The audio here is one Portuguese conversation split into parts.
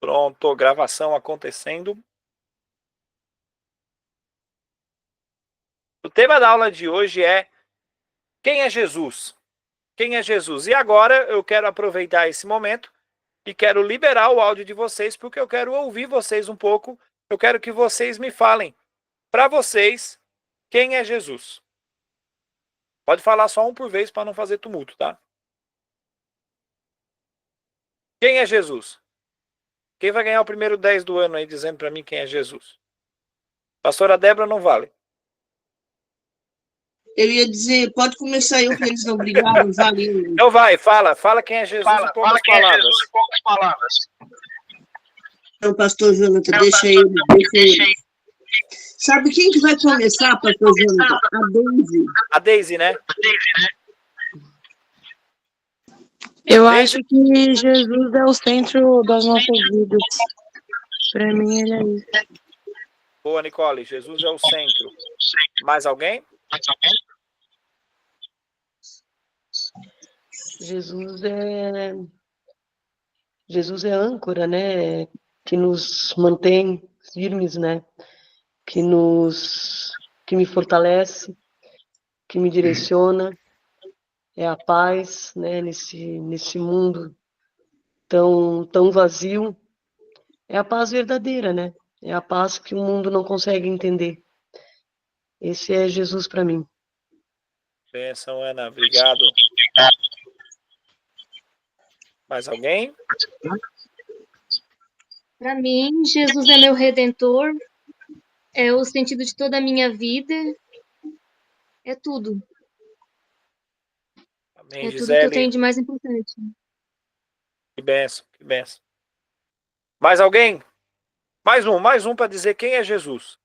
Pronto, gravação acontecendo. O tema da aula de hoje é quem é Jesus? Quem é Jesus? E agora eu quero aproveitar esse momento e quero liberar o áudio de vocês, porque eu quero ouvir vocês um pouco. Eu quero que vocês me falem, para vocês, quem é Jesus? Pode falar só um por vez para não fazer tumulto, tá? Quem é Jesus? Quem vai ganhar o primeiro 10 do ano aí dizendo para mim quem é Jesus? Pastora Débora não vale. Eu ia dizer, pode começar eu, que eles não brigaram, valeu. Então vai, fala quem é Jesus em poucas palavras. Então, pastor Jonathan, deixa ele. Sabe quem que vai começar, pastor Jonathan? A Deise. A Deise, né? Eu acho que Jesus é o centro das nossas vidas. Para mim, ele é isso. Boa, Nicole. Jesus é o centro. Mais alguém? Jesus é âncora, né? Que nos mantém firmes, né? Que me fortalece, que me direciona. É a paz, né? Nesse mundo tão vazio. É a paz verdadeira, né? É a paz que o mundo não consegue entender. Esse é Jesus para mim. Benção, Ana. Obrigado. Mais alguém? Para mim, Jesus é meu redentor, é o sentido de toda a minha vida, é tudo. Amém, é Gisele. Tudo que eu tenho de mais importante. Que benção, que benção. Mais alguém? Mais um para dizer quem é Jesus.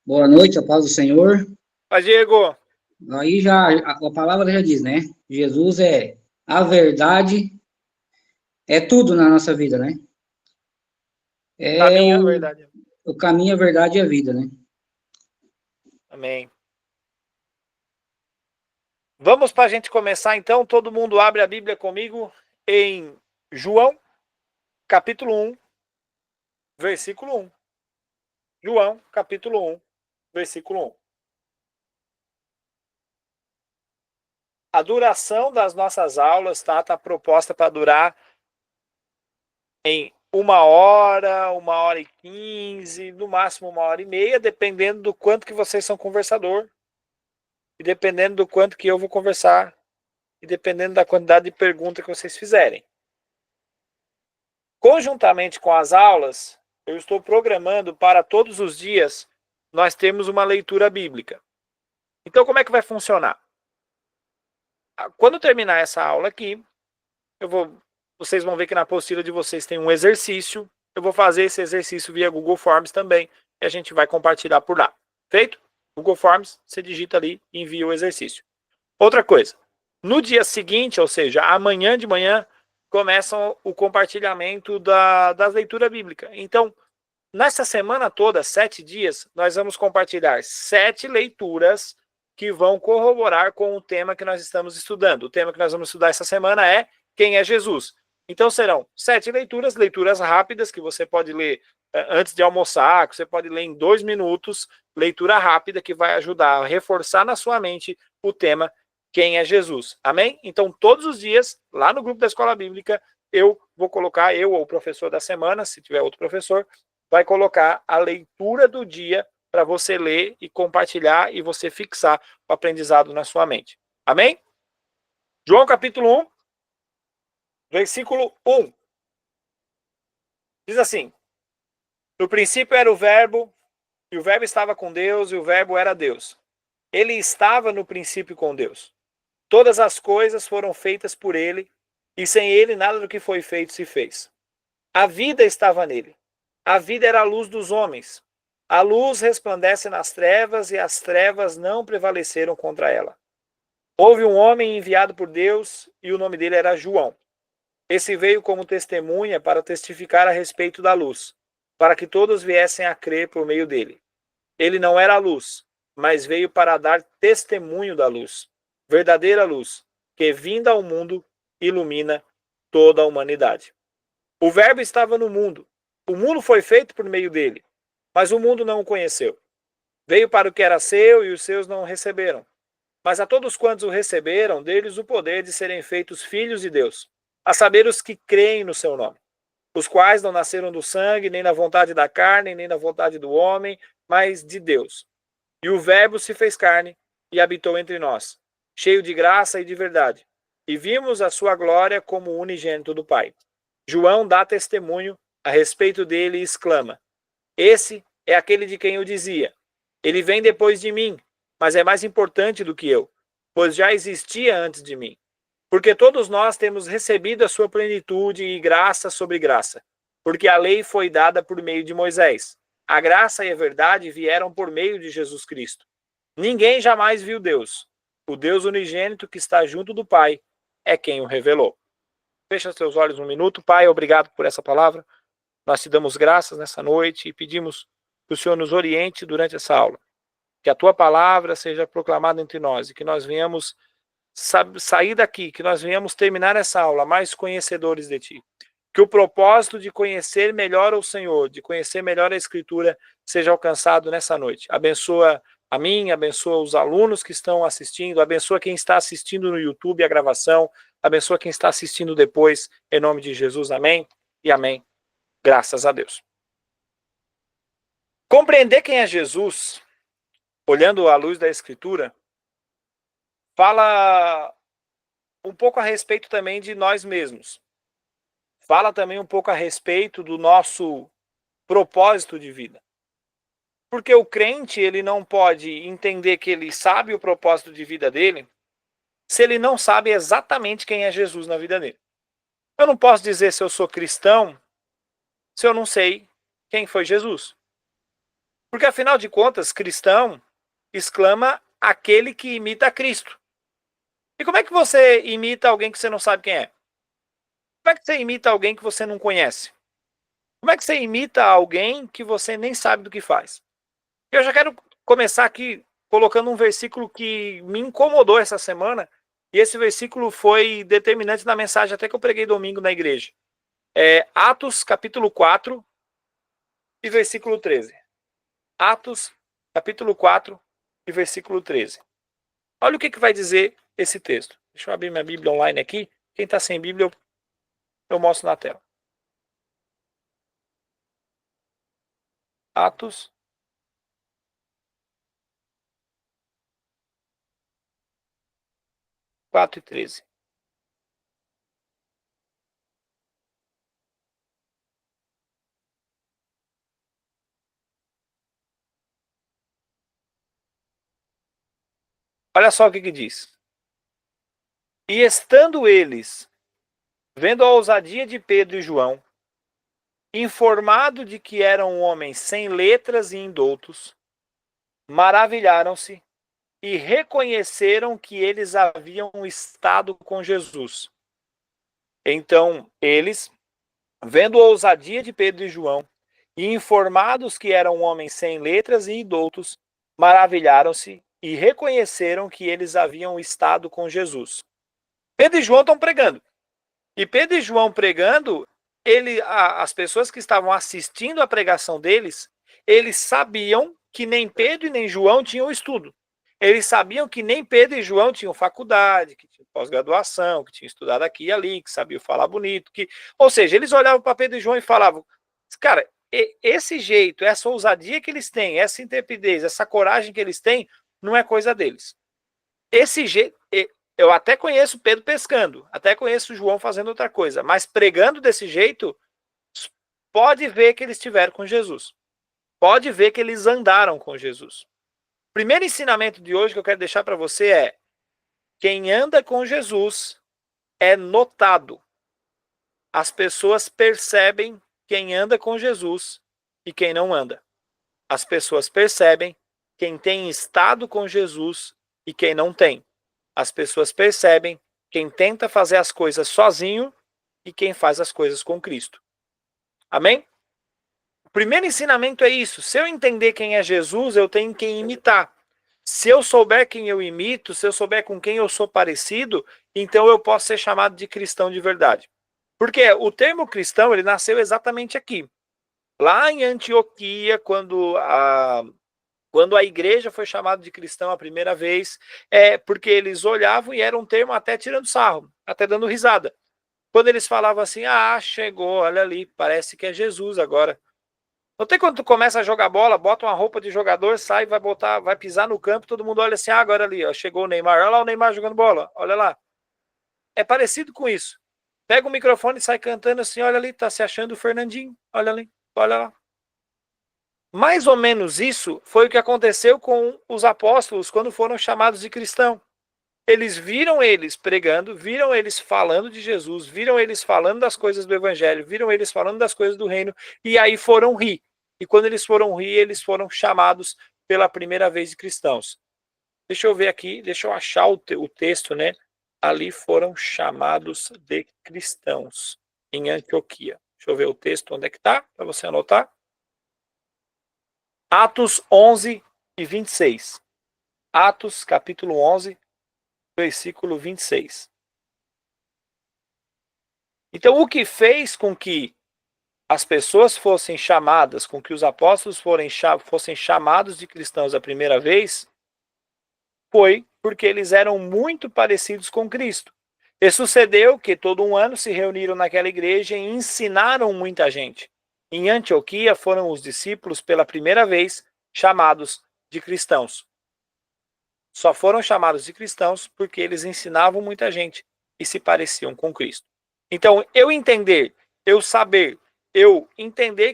Boa noite, a paz do Senhor. Mas, Diego. Aí já, a palavra já diz, né? Jesus é a verdade, é tudo na nossa vida, né? Caminho, a verdade. O caminho, a verdade e a vida, né? Amém. Vamos para a gente começar, então. Todo mundo abre a Bíblia comigo em João, capítulo 1, versículo 1. João, capítulo 1, versículo 1. A duração das nossas aulas tá proposta para durar em 1h, 1h15, no máximo 1h30, dependendo do quanto que vocês são conversador, e dependendo do quanto que eu vou conversar, e dependendo da quantidade de perguntas que vocês fizerem. Conjuntamente com as aulas, eu estou programando para todos os dias nós temos uma leitura bíblica. Então, como é que vai funcionar? Quando terminar essa aula aqui, vocês vão ver que na apostila de vocês tem um exercício. Eu vou fazer esse exercício via Google Forms também, e a gente vai compartilhar por lá. Feito? Google Forms, você digita ali e envia o exercício. Outra coisa, no dia seguinte, ou seja, amanhã de manhã, começa o compartilhamento da leitura bíblica. Então, nessa semana toda, 7 dias, nós vamos compartilhar 7 leituras que vão corroborar com o tema que nós estamos estudando. O tema que nós vamos estudar essa semana é quem é Jesus. Então serão 7 leituras rápidas, que você pode ler antes de almoçar, que você pode ler em 2 minutos, leitura rápida que vai ajudar a reforçar na sua mente o tema quem é Jesus. Amém? Então todos os dias, lá no grupo da Escola Bíblica, eu vou colocar, eu ou o professor da semana, se tiver outro professor, vai colocar a leitura do dia para você ler e compartilhar e você fixar o aprendizado na sua mente. Amém? João capítulo 1, versículo 1. Diz assim: no princípio era o verbo, e o verbo estava com Deus, e o verbo era Deus. Ele estava no princípio com Deus. Todas as coisas foram feitas por ele, e sem ele nada do que foi feito se fez. A vida estava nele. A vida era a luz dos homens. A luz resplandece nas trevas, e as trevas não prevaleceram contra ela. Houve um homem enviado por Deus, e o nome dele era João. Esse veio como testemunha para testificar a respeito da luz, para que todos viessem a crer por meio dele. Ele não era a luz, mas veio para dar testemunho da luz, verdadeira luz, que vinda ao mundo ilumina toda a humanidade. O Verbo estava no mundo. O mundo foi feito por meio dele, mas o mundo não o conheceu. Veio para o que era seu e os seus não o receberam. Mas a todos quantos o receberam, deles o poder de serem feitos filhos de Deus, a saber os que creem no seu nome, os quais não nasceram do sangue, nem na vontade da carne, nem na vontade do homem, mas de Deus. E o Verbo se fez carne e habitou entre nós, cheio de graça e de verdade. E vimos a sua glória como o unigênito do Pai. João dá testemunho a respeito dele e exclama: esse é aquele de quem eu dizia: ele vem depois de mim, mas é mais importante do que eu, pois já existia antes de mim. Porque todos nós temos recebido a sua plenitude e graça sobre graça, porque a lei foi dada por meio de Moisés. A graça e a verdade vieram por meio de Jesus Cristo. Ninguém jamais viu Deus. O Deus unigênito que está junto do Pai é quem o revelou. Fecha seus olhos um minuto. Pai, obrigado por essa palavra. Nós te damos graças nessa noite e pedimos que o Senhor nos oriente durante essa aula. Que a tua palavra seja proclamada entre nós e que nós venhamos sair daqui, que nós venhamos terminar essa aula mais conhecedores de ti. Que o propósito de conhecer melhor o Senhor, de conhecer melhor a Escritura, seja alcançado nessa noite. Abençoa a mim, abençoa os alunos que estão assistindo, abençoa quem está assistindo no YouTube a gravação, abençoa quem está assistindo depois, em nome de Jesus, amém e amém. Graças a Deus. Compreender quem é Jesus, olhando à luz da Escritura, fala um pouco a respeito também de nós mesmos. Fala também um pouco a respeito do nosso propósito de vida. Porque o crente, ele não pode entender que ele sabe o propósito de vida dele se ele não sabe exatamente quem é Jesus na vida dele. Eu não posso dizer se eu sou cristão se eu não sei quem foi Jesus. Porque, afinal de contas, cristão exclama aquele que imita Cristo. E como é que você imita alguém que você não sabe quem é? Como é que você imita alguém que você não conhece? Como é que você imita alguém que você nem sabe do que faz? Eu já quero começar aqui colocando um versículo que me incomodou essa semana, e esse versículo foi determinante na mensagem até que eu preguei domingo na igreja. Atos, capítulo 4 e versículo 13. Atos, capítulo 4 e versículo 13. Olha o que vai dizer esse texto. Deixa eu abrir minha Bíblia online aqui. Quem está sem Bíblia, eu mostro na tela. Atos 4 e 13. Olha só o que diz. E estando eles, vendo a ousadia de Pedro e João, informado de que eram homens sem letras e indoutos, maravilharam-se e reconheceram que eles haviam estado com Jesus. Então, eles, vendo a ousadia de Pedro e João, e informados que eram homens sem letras e indoutos, maravilharam-se e reconheceram que eles haviam estado com Jesus. Pedro e João estão pregando. E Pedro e João pregando, as pessoas que estavam assistindo a pregação deles, eles sabiam que nem Pedro e nem João tinham estudo. Eles sabiam que nem Pedro e João tinham faculdade, que tinham pós-graduação, que tinham estudado aqui e ali, que sabiam falar bonito. Ou seja, eles olhavam para Pedro e João e falavam, cara, esse jeito, essa ousadia que eles têm, essa intrepidez, essa coragem que eles têm, não é coisa deles. Esse jeito, eu até conheço Pedro pescando, até conheço João fazendo outra coisa, mas pregando desse jeito, pode ver que eles estiveram com Jesus. Pode ver que eles andaram com Jesus. O primeiro ensinamento de hoje que eu quero deixar para você é: quem anda com Jesus é notado. As pessoas percebem quem anda com Jesus e quem não anda. As pessoas percebem quem tem estado com Jesus e quem não tem. As pessoas percebem quem tenta fazer as coisas sozinho e quem faz as coisas com Cristo. Amém? O primeiro ensinamento é isso. Se eu entender quem é Jesus, eu tenho quem imitar. Se eu souber quem eu imito, se eu souber com quem eu sou parecido, então eu posso ser chamado de cristão de verdade. Porque o termo cristão, ele nasceu exatamente aqui. Lá em Antioquia, quando a igreja foi chamada de cristão a primeira vez, porque eles olhavam e era um termo até tirando sarro, até dando risada. Quando eles falavam assim, chegou, olha ali, parece que é Jesus agora. Não tem quando tu começa a jogar bola, bota uma roupa de jogador, sai, vai pisar no campo, todo mundo olha assim, agora ali, ó, chegou o Neymar, olha lá o Neymar jogando bola, olha lá. É parecido com isso. Pega o microfone e sai cantando assim, olha ali, tá se achando o Fernandinho, olha ali, olha lá. Mais ou menos isso foi o que aconteceu com os apóstolos quando foram chamados de cristão. Eles viram eles pregando, viram eles falando de Jesus, viram eles falando das coisas do evangelho, viram eles falando das coisas do reino, e aí foram rir. E quando eles foram rir, eles foram chamados pela primeira vez de cristãos. Deixa eu ver aqui, deixa eu achar o texto, né? Ali foram chamados de cristãos em Antioquia. Deixa eu ver o texto, onde é que está, para você anotar. Atos 11 e 26. Atos, capítulo 11, versículo 26. Então, o que fez com que as pessoas fossem chamadas, com que os apóstolos fossem chamados de cristãos a primeira vez, foi porque eles eram muito parecidos com Cristo. E sucedeu que todo um ano se reuniram naquela igreja e ensinaram muita gente. Em Antioquia foram os discípulos pela primeira vez chamados de cristãos. Só foram chamados de cristãos porque eles ensinavam muita gente e se pareciam com Cristo. Então, eu entender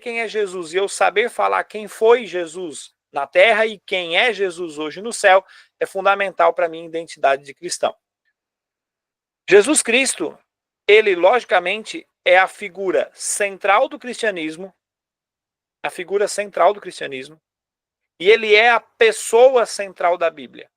quem é Jesus e eu saber falar quem foi Jesus na terra e quem é Jesus hoje no céu é fundamental para a minha identidade de cristão. Jesus Cristo, ele logicamente é a figura central do cristianismo, e ele é a pessoa central da Bíblia.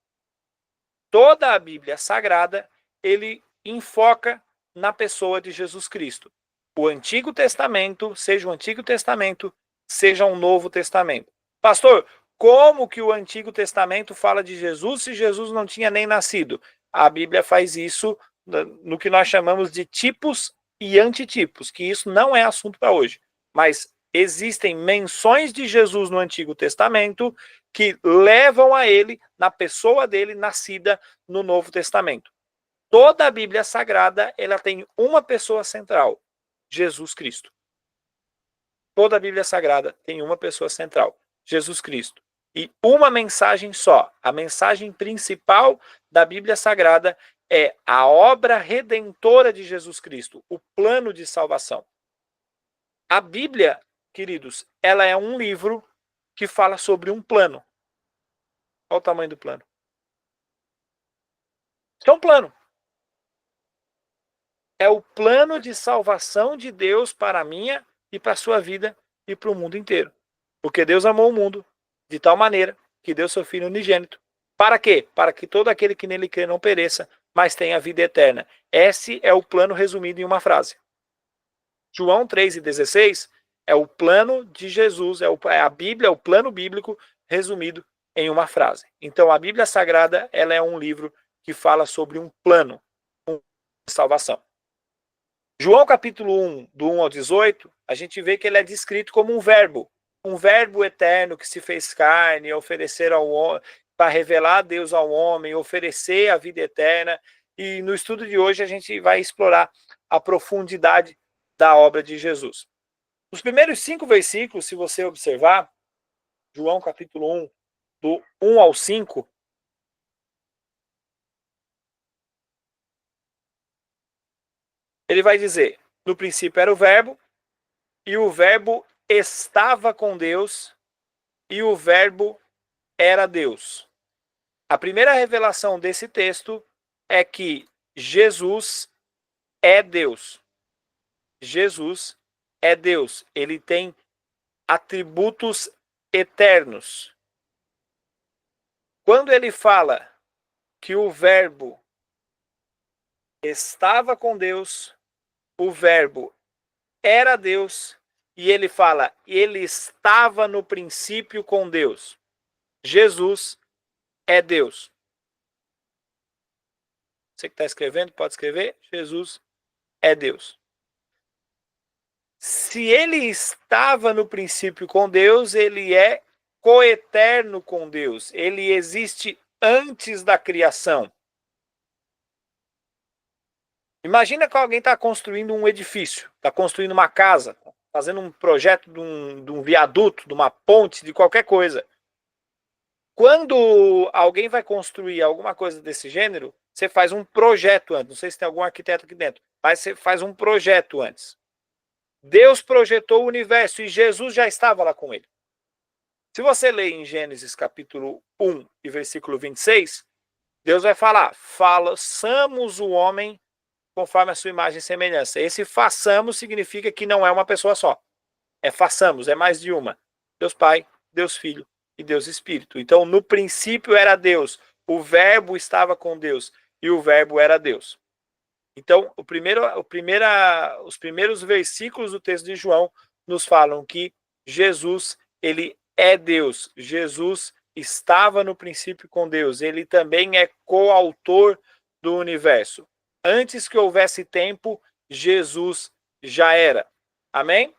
Toda a Bíblia Sagrada, ele enfoca na pessoa de Jesus Cristo. O Antigo Testamento, seja o Antigo Testamento, seja um Novo Testamento. Pastor, como que o Antigo Testamento fala de Jesus se Jesus não tinha nem nascido? A Bíblia faz isso no que nós chamamos de tipos e antitipos, que isso não é assunto para hoje. Mas existem menções de Jesus no Antigo Testamento que levam a ele, na pessoa dele, nascida no Novo Testamento. Toda a Bíblia Sagrada, ela tem uma pessoa central, Jesus Cristo. Toda a Bíblia Sagrada tem uma pessoa central, Jesus Cristo. E uma mensagem só. A mensagem principal da Bíblia Sagrada é a obra redentora de Jesus Cristo, o plano de salvação. A Bíblia, queridos, ela é um livro que fala sobre um plano. Olha o tamanho do plano. Isso é um plano. É o plano de salvação de Deus para a minha e para a sua vida e para o mundo inteiro. Porque Deus amou o mundo de tal maneira que deu seu Filho unigênito. Para quê? Para que todo aquele que nele crê não pereça, mas tenha vida eterna. Esse é o plano resumido em uma frase. João 3,16 é o plano de Jesus, é a Bíblia, é o plano bíblico resumido em uma frase. Então, a Bíblia Sagrada, ela é um livro que fala sobre um plano de salvação. João capítulo 1, do 1 ao 18, a gente vê que ele é descrito como um verbo eterno que se fez carne, oferecer ao homem, para revelar a Deus ao homem, oferecer a vida eterna. E no estudo de hoje a gente vai explorar a profundidade da obra de Jesus. Os primeiros 5 versículos, se você observar, João capítulo 1, do 1 ao 5, ele vai dizer, no princípio era o verbo, e o verbo estava com Deus, e o verbo era Deus. A primeira revelação desse texto é que Jesus é Deus. Jesus é Deus. Ele tem atributos eternos. Quando ele fala que o verbo estava com Deus, o verbo era Deus, e ele fala, ele estava no princípio com Deus. Jesus é Deus. Você que está escrevendo, pode escrever. Jesus é Deus. Se ele estava no princípio com Deus, ele é coeterno com Deus. Ele existe antes da criação. Imagina que alguém está construindo um edifício, está construindo uma casa, fazendo um projeto de um viaduto, de uma ponte, de qualquer coisa. Quando alguém vai construir alguma coisa desse gênero, você faz um projeto antes. Não sei se tem algum arquiteto aqui dentro, mas você faz um projeto antes. Deus projetou o universo e Jesus já estava lá com ele. Se você ler em Gênesis capítulo 1 e versículo 26, Deus vai falar, façamos o homem conforme a sua imagem e semelhança. Esse façamos significa que não é uma pessoa só. É façamos, é mais de uma. Deus Pai, Deus Filho e Deus Espírito. Então, no princípio era Deus, o verbo estava com Deus e o verbo era Deus. Então, os primeiros versículos do texto de João nos falam que Jesus, ele é Deus. Jesus estava no princípio com Deus. Ele também é coautor do universo. Antes que houvesse tempo, Jesus já era. Amém?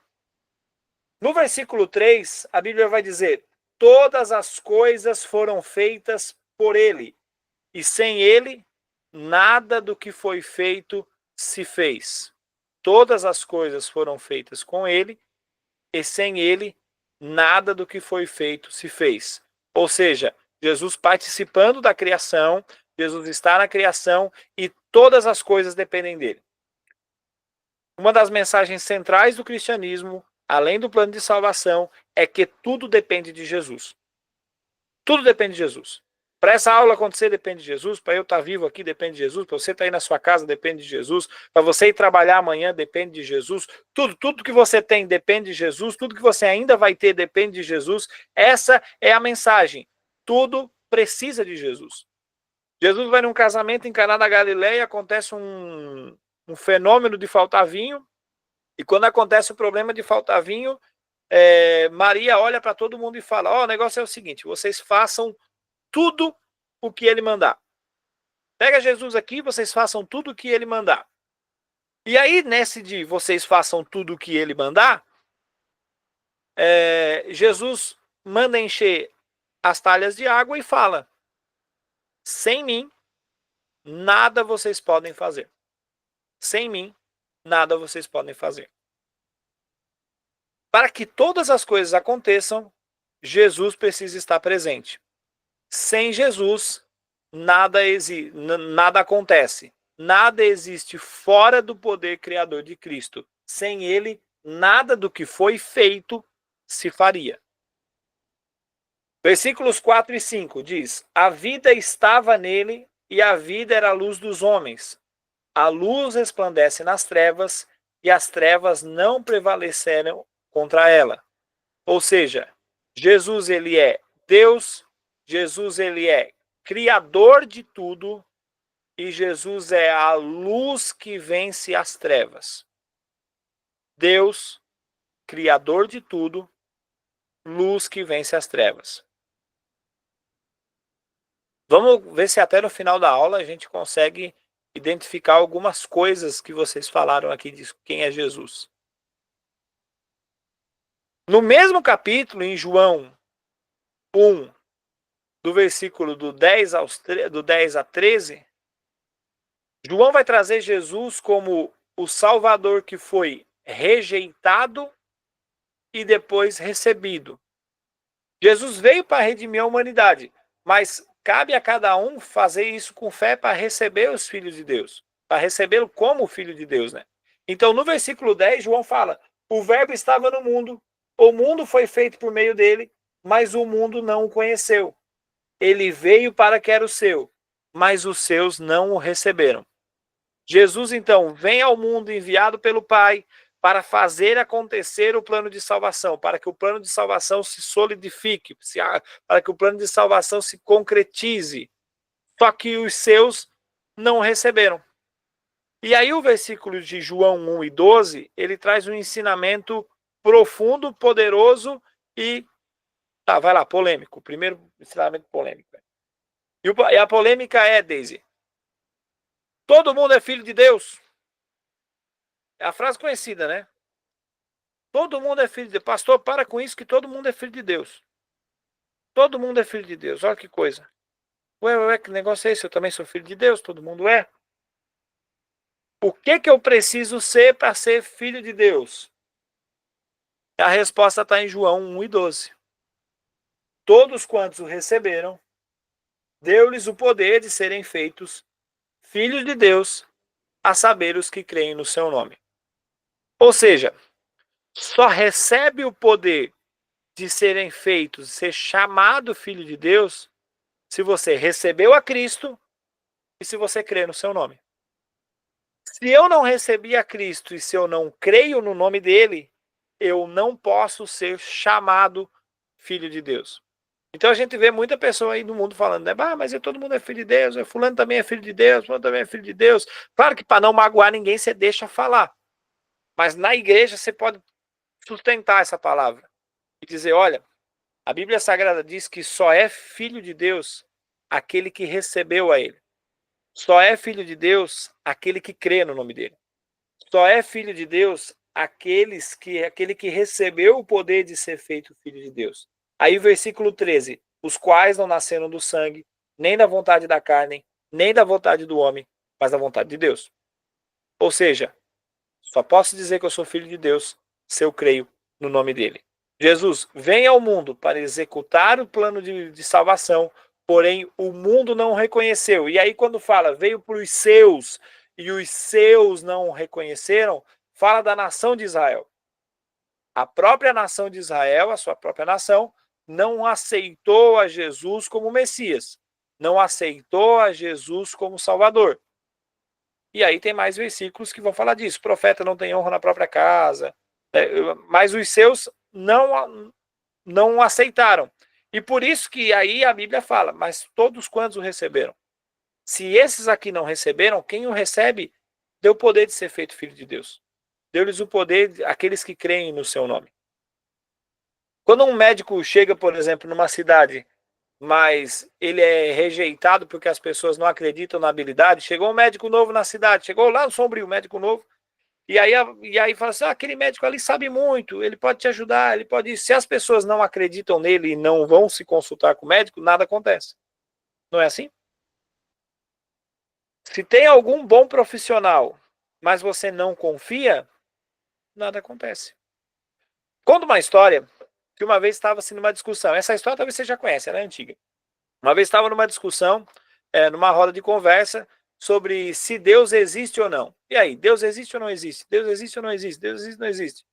No versículo 3, a Bíblia vai dizer, todas as coisas foram feitas por ele, e sem ele, nada do que foi feito se fez. Todas as coisas foram feitas com ele, e sem ele, nada do que foi feito se fez. Ou seja, Jesus participando da criação, Jesus está na criação e todas as coisas dependem dele. Uma das mensagens centrais do cristianismo, além do plano de salvação, é que tudo depende de Jesus. Tudo depende de Jesus. Para essa aula acontecer, depende de Jesus. Para eu estar vivo aqui, depende de Jesus. Para você estar aí na sua casa, depende de Jesus. Para você ir trabalhar amanhã, depende de Jesus. Tudo que você tem depende de Jesus. Tudo que você ainda vai ter depende de Jesus. Essa é a mensagem. Tudo precisa de Jesus. Jesus vai num casamento em Caná da Galileia, acontece um fenômeno de faltar vinho. E quando acontece o problema de faltar vinho, Maria olha para todo mundo e fala, o negócio é o seguinte, vocês façam tudo o que ele mandar. Pega Jesus aqui, vocês façam tudo o que ele mandar. E aí, nesse de vocês façam tudo o que ele mandar, Jesus manda encher as talhas de água e fala, sem mim, nada vocês podem fazer. Sem mim, nada vocês podem fazer. Para que todas as coisas aconteçam, Jesus precisa estar presente. Sem Jesus, nada acontece. Nada existe fora do poder criador de Cristo. Sem ele, nada do que foi feito se faria. Versículos 4 e 5 diz, a vida estava nele e a vida era a luz dos homens. A luz resplandece nas trevas e as trevas não prevaleceram contra ela. Ou seja, Jesus ele é Deus, Jesus ele é criador de tudo e Jesus é a luz que vence as trevas. Deus, criador de tudo, luz que vence as trevas. Vamos ver se até no final da aula a gente consegue identificar algumas coisas que vocês falaram aqui de quem é Jesus. No mesmo capítulo, em João 1, do versículo do 10 a 13, João vai trazer Jesus como o Salvador que foi rejeitado e depois recebido. Jesus veio para redimir a humanidade, mas cabe a cada um fazer isso com fé para receber os filhos de Deus, para recebê-lo como filho de Deus, né? Então, no versículo 10, João fala, o verbo estava no mundo, o mundo foi feito por meio dele, mas o mundo não o conheceu. Ele veio para que era o seu, mas os seus não o receberam. Jesus, então, vem ao mundo enviado pelo Pai para fazer acontecer o plano de salvação, para que o plano de salvação se solidifique, para que o plano de salvação se concretize. Só que os seus não receberam. E aí o versículo de João 1 e 12, ele traz um ensinamento profundo, poderoso e... vai lá, polêmico. Primeiro ensinamento polêmico. E a polêmica é, Deise, todo mundo é filho de Deus? É a frase conhecida, né? Todo mundo é filho de Deus. Pastor, para com isso que todo mundo é filho de Deus. Todo mundo é filho de Deus. Olha que coisa. Ué, que negócio é esse? Eu também sou filho de Deus, todo mundo é. O que eu preciso ser para ser filho de Deus? A resposta está em João 1:12. Todos quantos o receberam, deu-lhes o poder de serem feitos filhos de Deus, a saber, os que creem no seu nome. Ou seja, só recebe o poder de serem feitos, ser chamado filho de Deus, se você recebeu a Cristo e se você crê no seu nome. Se eu não recebi a Cristo e se eu não creio no nome dele, eu não posso ser chamado filho de Deus. Então a gente vê muita pessoa aí no mundo falando, né? Mas todo mundo é filho de Deus, fulano também é filho de Deus, fulano também é filho de Deus. Claro que para não magoar ninguém, você deixa falar. Mas na igreja você pode sustentar essa palavra e dizer, olha, a Bíblia Sagrada diz que só é filho de Deus aquele que recebeu a ele. Só é filho de Deus aquele que crê no nome dele. Só é filho de Deus aquele que recebeu o poder de ser feito filho de Deus. Aí versículo 13, os quais não nasceram do sangue, nem da vontade da carne, nem da vontade do homem, mas da vontade de Deus. Ou seja, só posso dizer que eu sou filho de Deus se eu creio no nome dele. Jesus vem ao mundo para executar o plano de salvação, porém o mundo não o reconheceu. E aí quando fala, veio para os seus e os seus não o reconheceram, fala da nação de Israel. A própria nação de Israel, a sua própria nação, não aceitou a Jesus como Messias. Não aceitou a Jesus como Salvador. E aí tem mais versículos que vão falar disso. O profeta não tem honra na própria casa. Mas os seus não aceitaram. E por isso que aí a Bíblia fala, mas todos quantos o receberam? Se esses aqui não receberam, quem o recebe deu o poder de ser feito filho de Deus. Deu-lhes o poder, aqueles que creem no seu nome. Quando um médico chega, por exemplo, numa cidade, mas ele é rejeitado porque as pessoas não acreditam na habilidade, chegou um médico novo na cidade, chegou lá no Sombrio, um médico novo, e aí fala assim, aquele médico ali sabe muito, ele pode te ajudar, ele pode... Se as pessoas não acreditam nele e não vão se consultar com o médico, nada acontece. Não é assim? Se tem algum bom profissional, mas você não confia, nada acontece. Conta uma história que uma vez estava assim, numa discussão. Essa história talvez você já conhece, ela é antiga. Uma vez estava numa discussão, numa roda de conversa, sobre se Deus existe ou não. E aí, Deus existe ou não existe? Deus existe ou não existe? Deus existe ou não existe?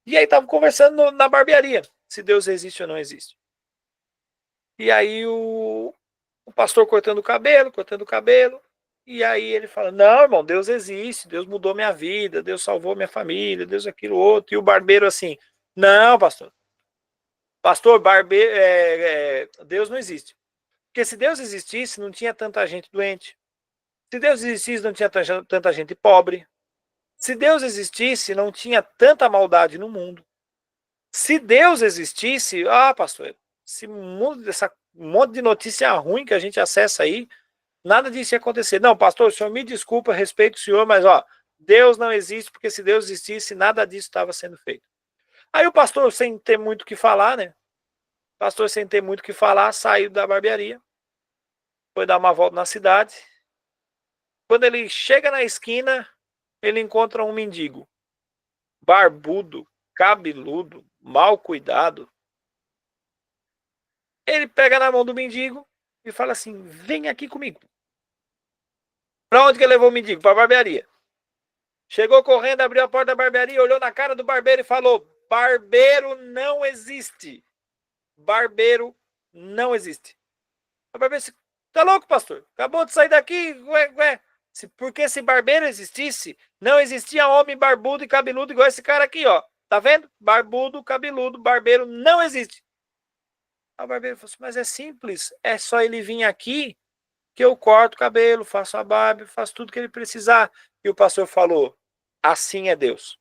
E aí estavam conversando na barbearia, se Deus existe ou não existe. E aí o pastor cortando o cabelo, e aí ele fala, não, irmão, Deus existe, Deus mudou minha vida, Deus salvou minha família, Deus aquilo outro. E o barbeiro assim, não, pastor, Deus não existe. Porque se Deus existisse, não tinha tanta gente doente. Se Deus existisse, não tinha tanta gente pobre. Se Deus existisse, não tinha tanta maldade no mundo. Se Deus existisse, pastor, esse monte de notícia ruim que a gente acessa aí, nada disso ia acontecer. Não, pastor, o senhor me desculpa, respeito o senhor, mas Deus não existe, porque se Deus existisse, nada disso estava sendo feito. Aí o pastor, sem ter muito o que falar, né? O pastor, sem ter muito o que falar, saiu da barbearia, foi dar uma volta na cidade. Quando ele chega na esquina, ele encontra um mendigo, barbudo, cabeludo, mal cuidado. Ele pega na mão do mendigo e fala assim, vem aqui comigo. Para onde que ele levou o mendigo? Para a barbearia. Chegou correndo, abriu a porta da barbearia, olhou na cara do barbeiro e falou, barbeiro não existe. Barbeiro não existe. O barbeiro disse, tá louco, pastor? Acabou de sair daqui, porque se barbeiro existisse, não existia homem barbudo e cabeludo igual esse cara aqui, ó. Tá vendo? Barbudo, cabeludo, barbeiro não existe. Aí o barbeiro falou assim, mas é simples, é só ele vir aqui que eu corto o cabelo, faço a barba, faço tudo que ele precisar. E o pastor falou, assim é Deus.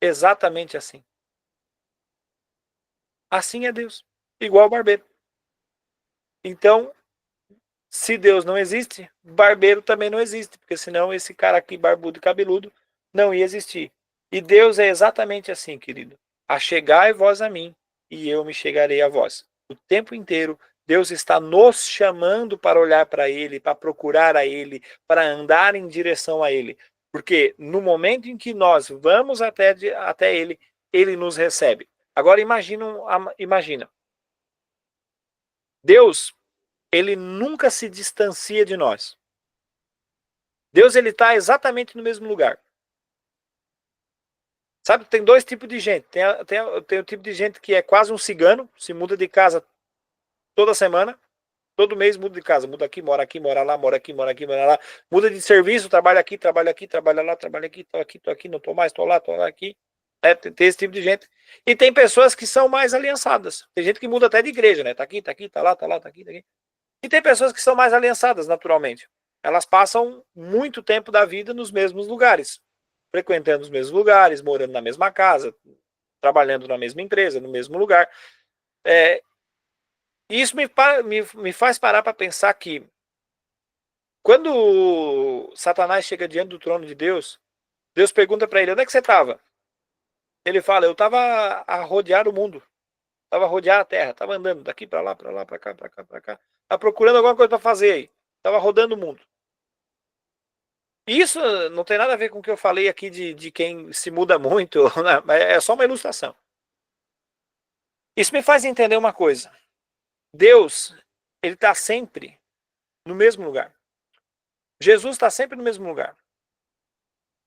Exatamente assim. Assim é Deus. Igual o barbeiro. Então, se Deus não existe, barbeiro também não existe, porque senão esse cara aqui, barbudo e cabeludo, não ia existir. E Deus é exatamente assim, querido. Achegai vós a mim, e eu me chegarei a vós. O tempo inteiro, Deus está nos chamando para olhar para Ele, para procurar a Ele, para andar em direção a Ele. Porque no momento em que nós vamos até Ele, Ele nos recebe. Agora imagina. Deus, Ele nunca se distancia de nós. Deus, Ele está exatamente no mesmo lugar. Sabe, tem dois tipos de gente. Tem o tipo de gente que é quase um cigano, se muda de casa toda semana, todo mês muda de casa, muda aqui, mora lá, mora aqui, mora lá, muda de serviço, trabalha aqui, trabalha lá, trabalha aqui, tô aqui, não tô mais, tô lá aqui. Tem esse tipo de gente. E tem pessoas que são mais aliançadas. Tem gente que muda até de igreja, né? Tá aqui, tá lá, tá aqui, tá aqui. E tem pessoas que são mais aliançadas, naturalmente. Elas passam muito tempo da vida nos mesmos lugares, frequentando os mesmos lugares, morando na mesma casa, trabalhando na mesma empresa, no mesmo lugar. Isso me faz parar para pensar que quando Satanás chega diante do trono de Deus, Deus pergunta para ele, onde é que você estava? Ele fala, eu estava a rodear o mundo, estava a rodear a terra, estava andando daqui para lá, para cá, estava procurando alguma coisa para fazer aí, estava rodando o mundo. Isso não tem nada a ver com o que eu falei aqui de quem se muda muito, né? É só uma ilustração. Isso me faz entender uma coisa. Deus, ele está sempre no mesmo lugar. Jesus está sempre no mesmo lugar.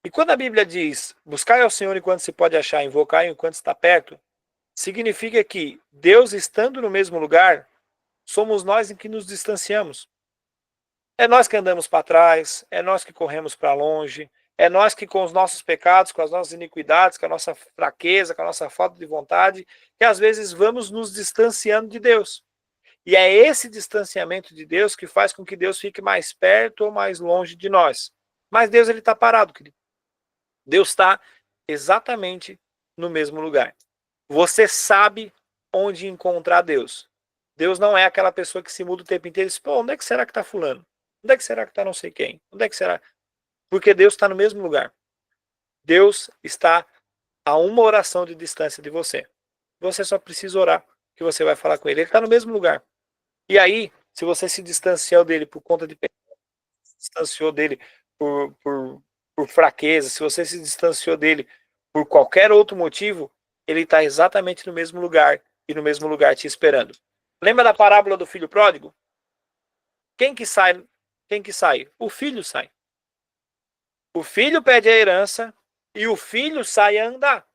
E quando a Bíblia diz, buscai ao Senhor enquanto se pode achar, invocai enquanto está perto, significa que Deus estando no mesmo lugar, somos nós em que nos distanciamos. É nós que andamos para trás, é nós que corremos para longe, é nós que com os nossos pecados, com as nossas iniquidades, com a nossa fraqueza, com a nossa falta de vontade, que às vezes vamos nos distanciando de Deus. E é esse distanciamento de Deus que faz com que Deus fique mais perto ou mais longe de nós. Mas Deus, ele está parado, querido. Deus está exatamente no mesmo lugar. Você sabe onde encontrar Deus. Deus não é aquela pessoa que se muda o tempo inteiro e diz, pô, onde é que será que está fulano? Onde é que será que está não sei quem? Onde é que será? Porque Deus está no mesmo lugar. Deus está a uma oração de distância de você. Você só precisa orar, que você vai falar com ele. Ele está no mesmo lugar. E aí, se você se distanciou dele por conta de pecado, se distanciou dele por fraqueza, se você se distanciou dele por qualquer outro motivo, ele está exatamente no mesmo lugar e no mesmo lugar te esperando. Lembra da parábola do filho pródigo? Quem que sai? O filho sai. O filho pede a herança e o filho sai a andar.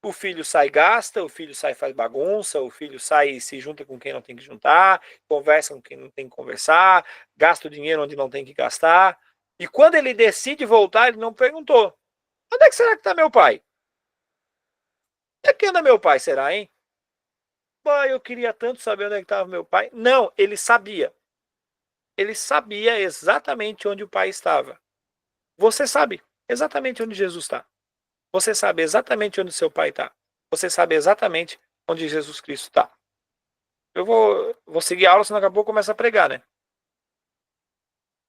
O filho sai gasta, o filho sai faz bagunça, o filho sai se junta com quem não tem que juntar, conversa com quem não tem que conversar, gasta o dinheiro onde não tem que gastar. E quando ele decide voltar, ele não perguntou, onde é que será que está meu pai? Onde é que anda meu pai, será, hein? Pai, eu queria tanto saber onde é que estava meu pai. Não, ele sabia. Ele sabia exatamente onde o pai estava. Você sabe exatamente onde Jesus está. Você sabe exatamente onde seu pai está. Você sabe exatamente onde Jesus Cristo está. Eu vou seguir a aula, senão daqui a pouco começa a pregar, né?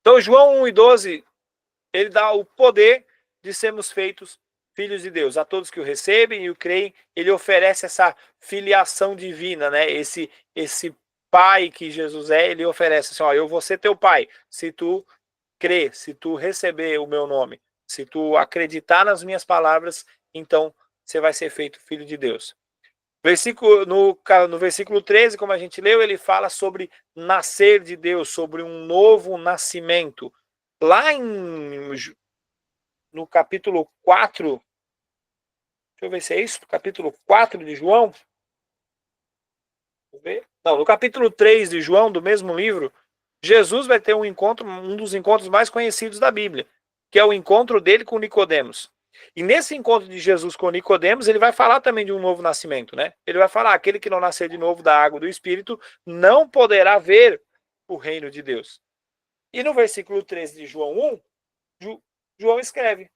Então, João 1:12, ele dá o poder de sermos feitos filhos de Deus. A todos que o recebem e o creem, ele oferece essa filiação divina, né? Esse pai que Jesus é, ele oferece assim, ó, eu vou ser teu pai, se tu crer, se tu receber o meu nome, se tu acreditar nas minhas palavras, então você vai ser feito filho de Deus. No versículo 13, como a gente leu, ele fala sobre nascer de Deus, sobre um novo nascimento. Lá no capítulo 4, deixa eu ver se é isso, no capítulo 4 de João, não, no capítulo 3 de João, do mesmo livro, Jesus vai ter um dos encontros mais conhecidos da Bíblia, que é o encontro dele com Nicodemos. E nesse encontro de Jesus com Nicodemos, ele vai falar também de um novo nascimento, né? Ele vai falar, aquele que não nascer de novo da água e do Espírito não poderá ver o reino de Deus. E no versículo 13 de João 1, João escreve,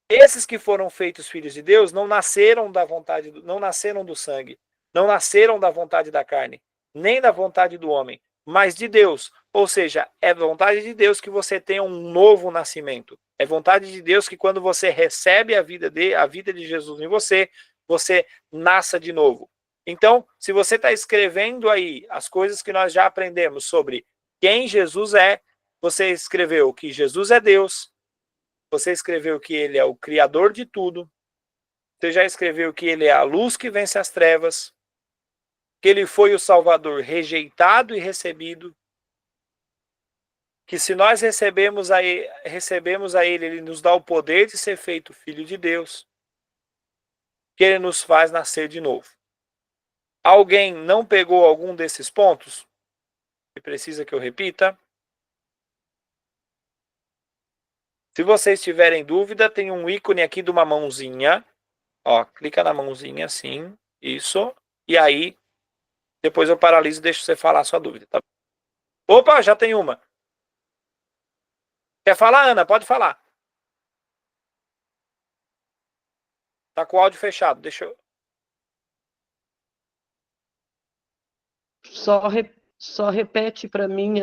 esses que foram feitos filhos de Deus não nasceram da vontade, não nasceram do sangue, não nasceram da vontade da carne, nem da vontade do homem, mas de Deus. Ou seja, é vontade de Deus que você tenha um novo nascimento. É vontade de Deus que quando você recebe a vida de Jesus em você, você nasça de novo. Então, se você está escrevendo aí as coisas que nós já aprendemos sobre quem Jesus é, você escreveu que Jesus é Deus, você escreveu que ele é o Criador de tudo, você já escreveu que ele é a luz que vence as trevas, que ele foi o Salvador rejeitado e recebido, que se nós recebemos a ele, ele nos dá o poder de ser feito filho de Deus, que ele nos faz nascer de novo. Alguém não pegou algum desses pontos? Que precisa que eu repita? Se vocês tiverem dúvida, tem um ícone aqui de uma mãozinha. Ó, clica na mãozinha assim, isso. E aí, depois eu paraliso e deixo você falar a sua dúvida, tá? Opa, já tem uma. Quer falar, Ana? Pode falar. Tá com o áudio fechado. Deixa eu... Só repete para mim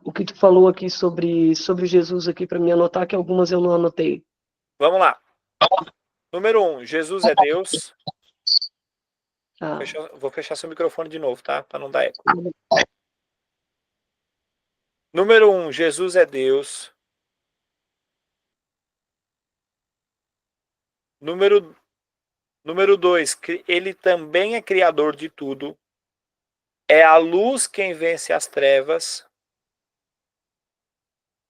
o que tu falou aqui sobre Jesus aqui para mim anotar, que algumas eu não anotei. Vamos lá. Número 1, Jesus é Deus. Tá. Vou fechar seu microfone de novo, tá? Para não dar eco. Número 1, Jesus é Deus. Número 2, ele também é criador de tudo. É a luz quem vence as trevas.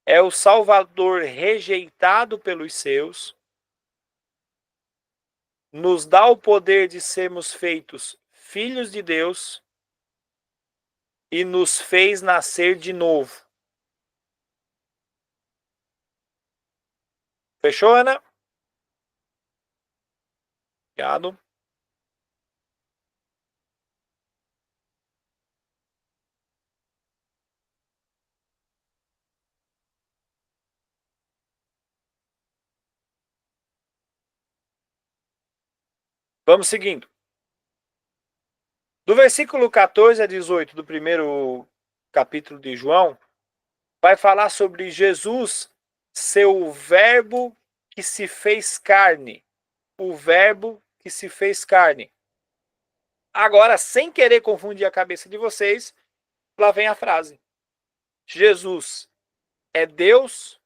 É o Salvador rejeitado pelos seus. Nos dá o poder de sermos feitos filhos de Deus. E nos fez nascer de novo. Fechou, Ana? Obrigado. Vamos seguindo. Do versículo 14 a 18 do primeiro capítulo de João, vai falar sobre Jesus ser o verbo que se fez carne. O verbo que se fez carne. Agora, sem querer confundir a cabeça de vocês, lá vem a frase. Jesus é Deus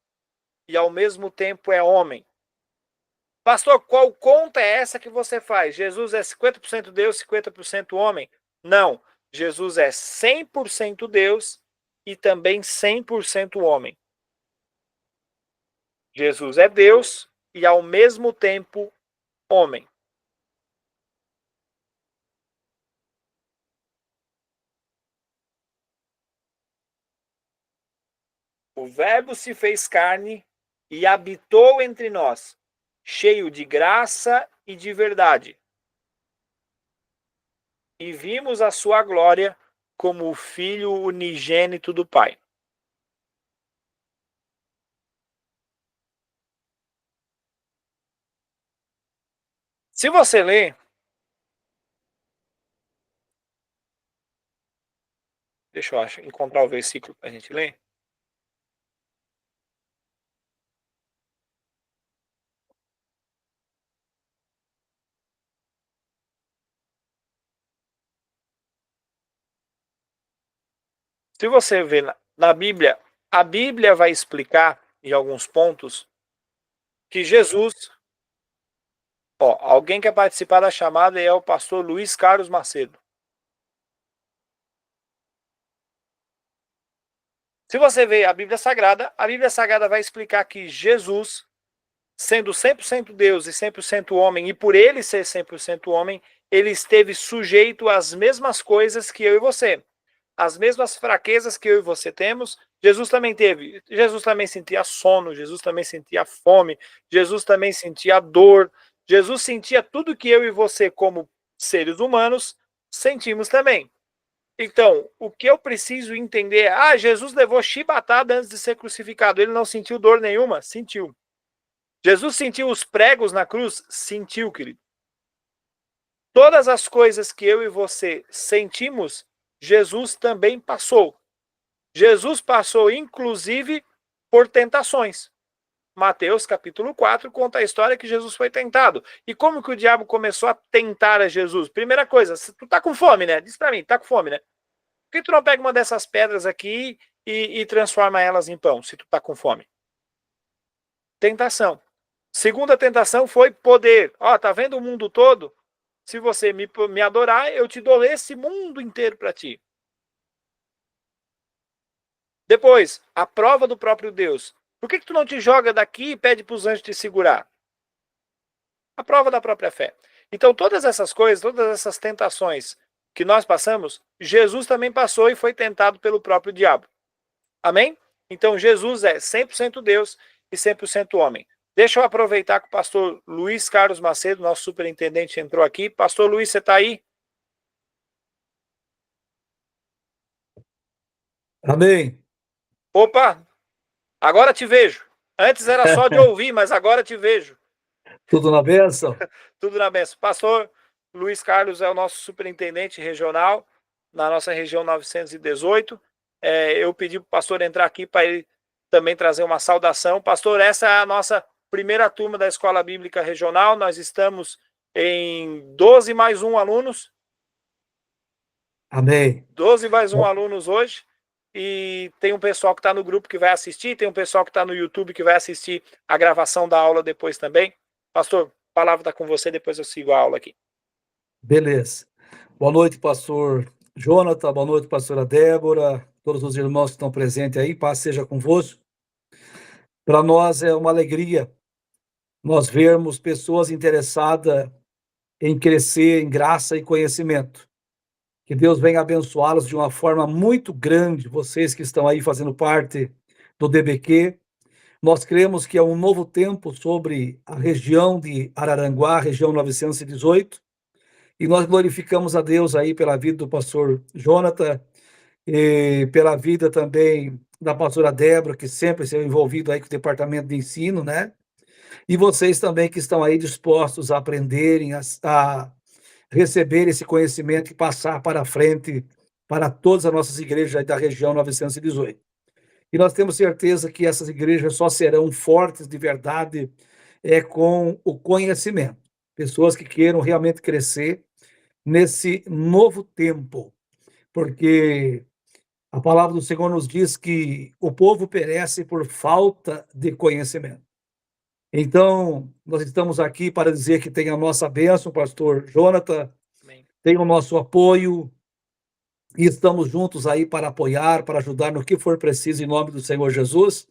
e ao mesmo tempo é homem. Pastor, qual conta é essa que você faz? Jesus é 50% Deus, 50% homem? Não. Jesus é 100% Deus e também 100% homem. Jesus é Deus e ao mesmo tempo homem. O Verbo se fez carne e habitou entre nós, cheio de graça e de verdade. E vimos a sua glória como o Filho unigênito do Pai. Se você ler, deixa eu encontrar o versículo para a gente ler. Se você ver na Bíblia, a Bíblia vai explicar em alguns pontos que Jesus... Ó, alguém quer participar da chamada é o pastor Luiz Carlos Macedo. Se você ver a Bíblia Sagrada vai explicar que Jesus, sendo 100% Deus e 100% homem, e por ele ser 100% homem, ele esteve sujeito às mesmas coisas que eu e você. As mesmas fraquezas que eu e você temos, Jesus também teve. Jesus também sentia sono, Jesus também sentia fome, Jesus também sentia dor. Jesus sentia tudo que eu e você, como seres humanos, sentimos também. Então, o que eu preciso entender é, Jesus levou chibatada antes de ser crucificado. Ele não sentiu dor nenhuma? Sentiu. Jesus sentiu os pregos na cruz? Sentiu, querido. Todas as coisas que eu e você sentimos, Jesus também passou. Jesus passou, inclusive, por tentações. Mateus, capítulo 4, conta a história que Jesus foi tentado. E como que o diabo começou a tentar a Jesus? Primeira coisa, tu tá com fome, né? Diz pra mim, tá com fome, né? Por que tu não pega uma dessas pedras aqui e transforma elas em pão, se tu tá com fome? Tentação. Segunda tentação foi poder. Ó, tá vendo o mundo todo? Se você me adorar, eu te dou esse mundo inteiro para ti. Depois, a prova do próprio Deus. Por que tu não te joga daqui e pede para os anjos te segurar? A prova da própria fé. Então, todas essas coisas, todas essas tentações que nós passamos, Jesus também passou e foi tentado pelo próprio diabo. Amém? Então, Jesus é 100% Deus e 100% homem. Deixa eu aproveitar que o pastor Luiz Carlos Macedo, nosso superintendente, entrou aqui. Pastor Luiz, você está aí? Amém. Opa, agora te vejo. Antes era só de ouvir, mas agora te vejo. Tudo na bênção? Tudo na bênção. Pastor Luiz Carlos é o nosso superintendente regional, na nossa região 918. Eu pedi para o pastor entrar aqui para ele também trazer uma saudação. Pastor, essa é a nossa primeira turma da Escola Bíblica Regional. Nós estamos em 12 mais 1 alunos. Amém. 12 mais 1 alunos hoje. E tem um pessoal que está no grupo que vai assistir, tem um pessoal que está no YouTube que vai assistir a gravação da aula depois também. Pastor, a palavra está com você, depois eu sigo a aula aqui. Beleza. Boa noite, pastor Jonathan, boa noite, pastora Débora, todos os irmãos que estão presentes aí, paz seja convosco. Para nós é uma alegria nós vermos pessoas interessadas em crescer em graça e conhecimento. Que Deus venha abençoá-los de uma forma muito grande, vocês que estão aí fazendo parte do DBQ. Nós cremos que é um novo tempo sobre a região de Araranguá, região 918, e nós glorificamos a Deus aí pela vida do pastor Jonathan, e pela vida também da pastora Débora, que sempre esteve envolvido aí com o departamento de ensino, né? E vocês também que estão aí dispostos a aprenderem, a receber esse conhecimento e passar para frente para todas as nossas igrejas da região 918. E nós temos certeza que essas igrejas só serão fortes de verdade com o conhecimento. Pessoas que queiram realmente crescer nesse novo tempo, porque a palavra do Senhor nos diz que o povo perece por falta de conhecimento. Então, nós estamos aqui para dizer que tem a nossa bênção, pastor Jonathan, Amém. Tem o nosso apoio, e estamos juntos aí para apoiar, para ajudar no que for preciso, em nome do Senhor Jesus,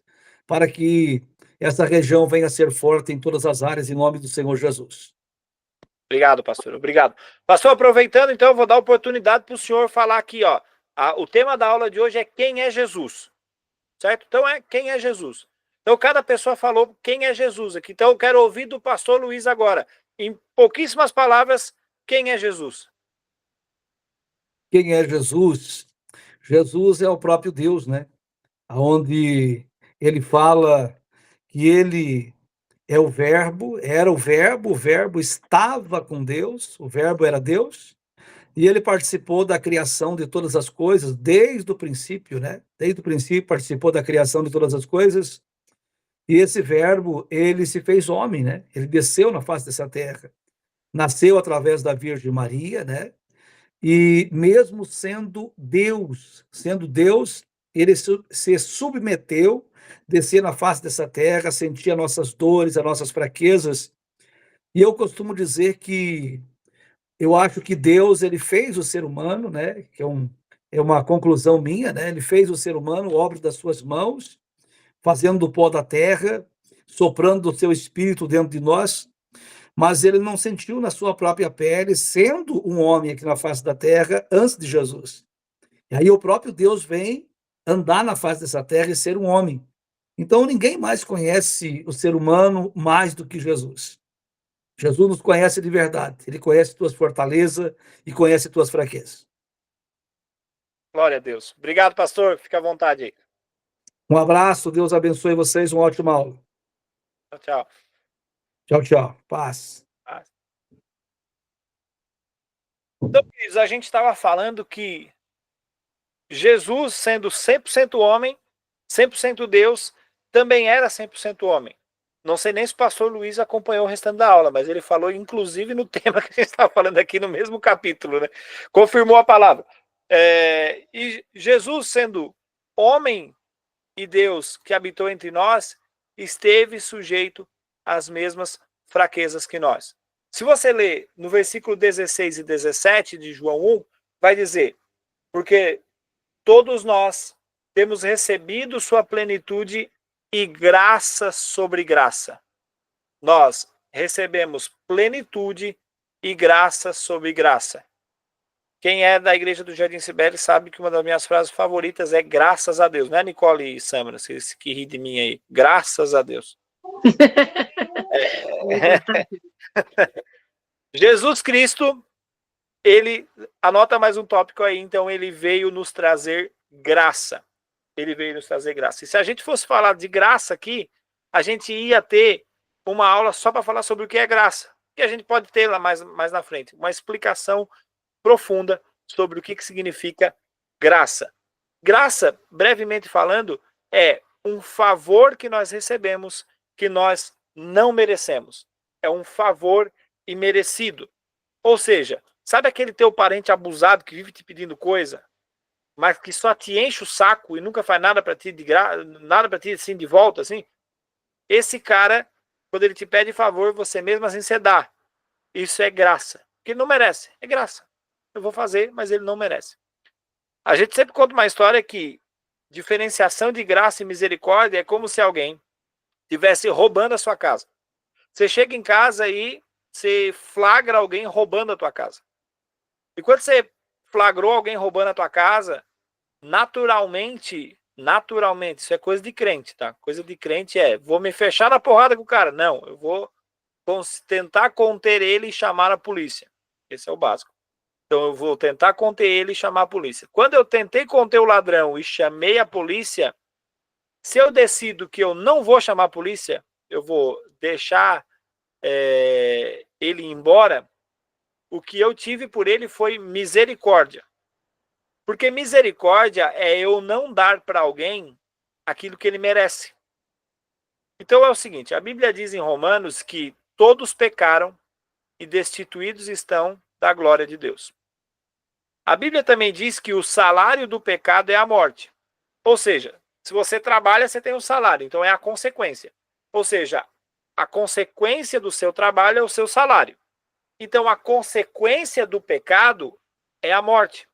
para que essa região venha a ser forte em todas as áreas, em nome do Senhor Jesus. Obrigado, pastor. Obrigado. Pastor, aproveitando, então, eu vou dar oportunidade para o senhor falar aqui, ó. O tema da aula de hoje é quem é Jesus. Certo? Então, quem é Jesus. Então, cada pessoa falou quem é Jesus aqui. Então, eu quero ouvir do pastor Luiz agora. Em pouquíssimas palavras, quem é Jesus? Quem é Jesus? Jesus é o próprio Deus, né? Onde ele fala que ele é o verbo, era o verbo estava com Deus, o verbo era Deus, e ele participou da criação de todas as coisas, desde o princípio, né? Desde o princípio participou da criação de todas as coisas, e esse verbo, ele se fez homem, né? Ele desceu na face dessa terra, nasceu através da Virgem Maria, né? E mesmo sendo Deus, ele se submeteu, descer na face dessa terra, sentir as nossas dores, as nossas fraquezas. E eu costumo dizer que eu acho que Deus, ele fez o ser humano, né? Que é uma conclusão minha, né? Ele fez o ser humano, obra das suas mãos, fazendo do pó da terra, soprando o seu espírito dentro de nós, mas ele não sentiu na sua própria pele, sendo um homem aqui na face da terra, antes de Jesus. E aí o próprio Deus vem andar na face dessa terra e ser um homem. Então ninguém mais conhece o ser humano mais do que Jesus. Jesus nos conhece de verdade. Ele conhece tuas fortalezas e conhece tuas fraquezas. Glória a Deus. Obrigado, pastor. Fica à vontade aí. Um abraço, Deus abençoe vocês, uma ótima aula. Tchau, tchau. Tchau, tchau. Paz. Então, queridos, a gente estava falando que Jesus, sendo 100% homem, 100% Deus, também era 100% homem. Não sei nem se o pastor Luiz acompanhou o restante da aula, mas ele falou, inclusive, no tema que a gente estava falando aqui no mesmo capítulo, né? Confirmou a palavra. E Jesus, sendo homem e Deus que habitou entre nós, esteve sujeito às mesmas fraquezas que nós. Se você ler no versículo 16 e 17 de João 1, vai dizer, porque todos nós temos recebido sua plenitude e graça sobre graça. Nós recebemos plenitude e graça sobre graça. Quem é da igreja do Jardim Cibele sabe que uma das minhas frases favoritas é graças a Deus, né, Nicole e Samara, vocês que ri de mim aí. Graças a Deus. Jesus Cristo, ele, anota mais um tópico aí, então ele veio nos trazer graça. Ele veio nos trazer graça. E se a gente fosse falar de graça aqui, a gente ia ter uma aula só para falar sobre o que é graça. E a gente pode ter lá mais na frente, uma explicação profunda sobre o que significa graça. Graça, brevemente falando, é um favor que nós recebemos que nós não merecemos. É um favor imerecido. Ou seja, sabe aquele teu parente abusado que vive te pedindo coisa, mas que só te enche o saco e nunca faz nada para ti nada para ti assim de volta assim? Esse cara, quando ele te pede favor, você mesmo assim você dá. Isso é graça. Porque ele não merece, é graça. Eu vou fazer, mas ele não merece. A gente sempre conta uma história que diferenciação de graça e misericórdia é como se alguém estivesse roubando a sua casa. Você chega em casa e você flagra alguém roubando a tua casa. E quando você flagrou alguém roubando a tua casa, naturalmente, isso é coisa de crente, tá? Coisa de crente é, vou me fechar na porrada com o cara. Não, eu vou tentar conter ele e chamar a polícia. Esse é o básico. Então eu vou tentar conter ele e chamar a polícia. Quando eu tentei conter o ladrão e chamei a polícia, se eu decido que eu não vou chamar a polícia, eu vou deixar ele ir embora, o que eu tive por ele foi misericórdia. Porque misericórdia é eu não dar para alguém aquilo que ele merece. Então é o seguinte, a Bíblia diz em Romanos que todos pecaram e destituídos estão da glória de Deus. A Bíblia também diz que o salário do pecado é a morte. Ou seja, se você trabalha, você tem um salário, então é a consequência. Ou seja, a consequência do seu trabalho é o seu salário. Então a consequência do pecado é a morte.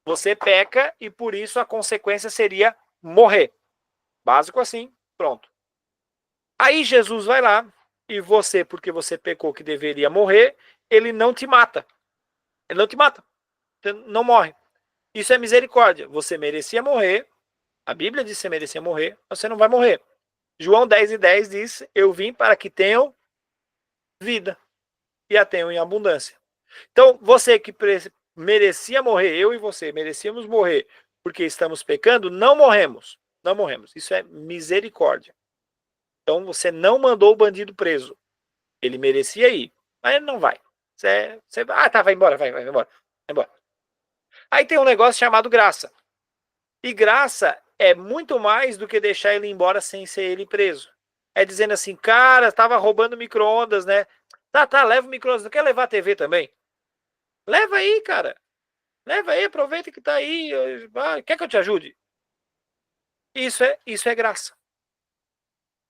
Você peca e por isso a consequência seria morrer. Básico assim, pronto. Aí Jesus vai lá e você, porque você pecou que deveria morrer, ele não te mata. Ele não te mata. Você não morre. Isso é misericórdia. Você merecia morrer. A Bíblia diz que você merecia morrer, mas você não vai morrer. João 10:10 diz, eu vim para que tenham vida e a tenham em abundância. Então, você que merecia morrer, eu e você merecíamos morrer porque estamos pecando, não morremos. Não morremos. Isso é misericórdia. Então, você não mandou o bandido preso. Ele merecia ir, mas ele não vai. Vai embora, vai embora. Vai embora. Aí tem um negócio chamado graça. E graça é muito mais do que deixar ele embora sem ser ele preso. É dizendo assim, cara, estava roubando micro-ondas, né? Tá, leva o micro-ondas. Não quer levar a TV também? Leva aí, cara. Leva aí, aproveita que tá aí. Quer que eu te ajude? Isso é graça.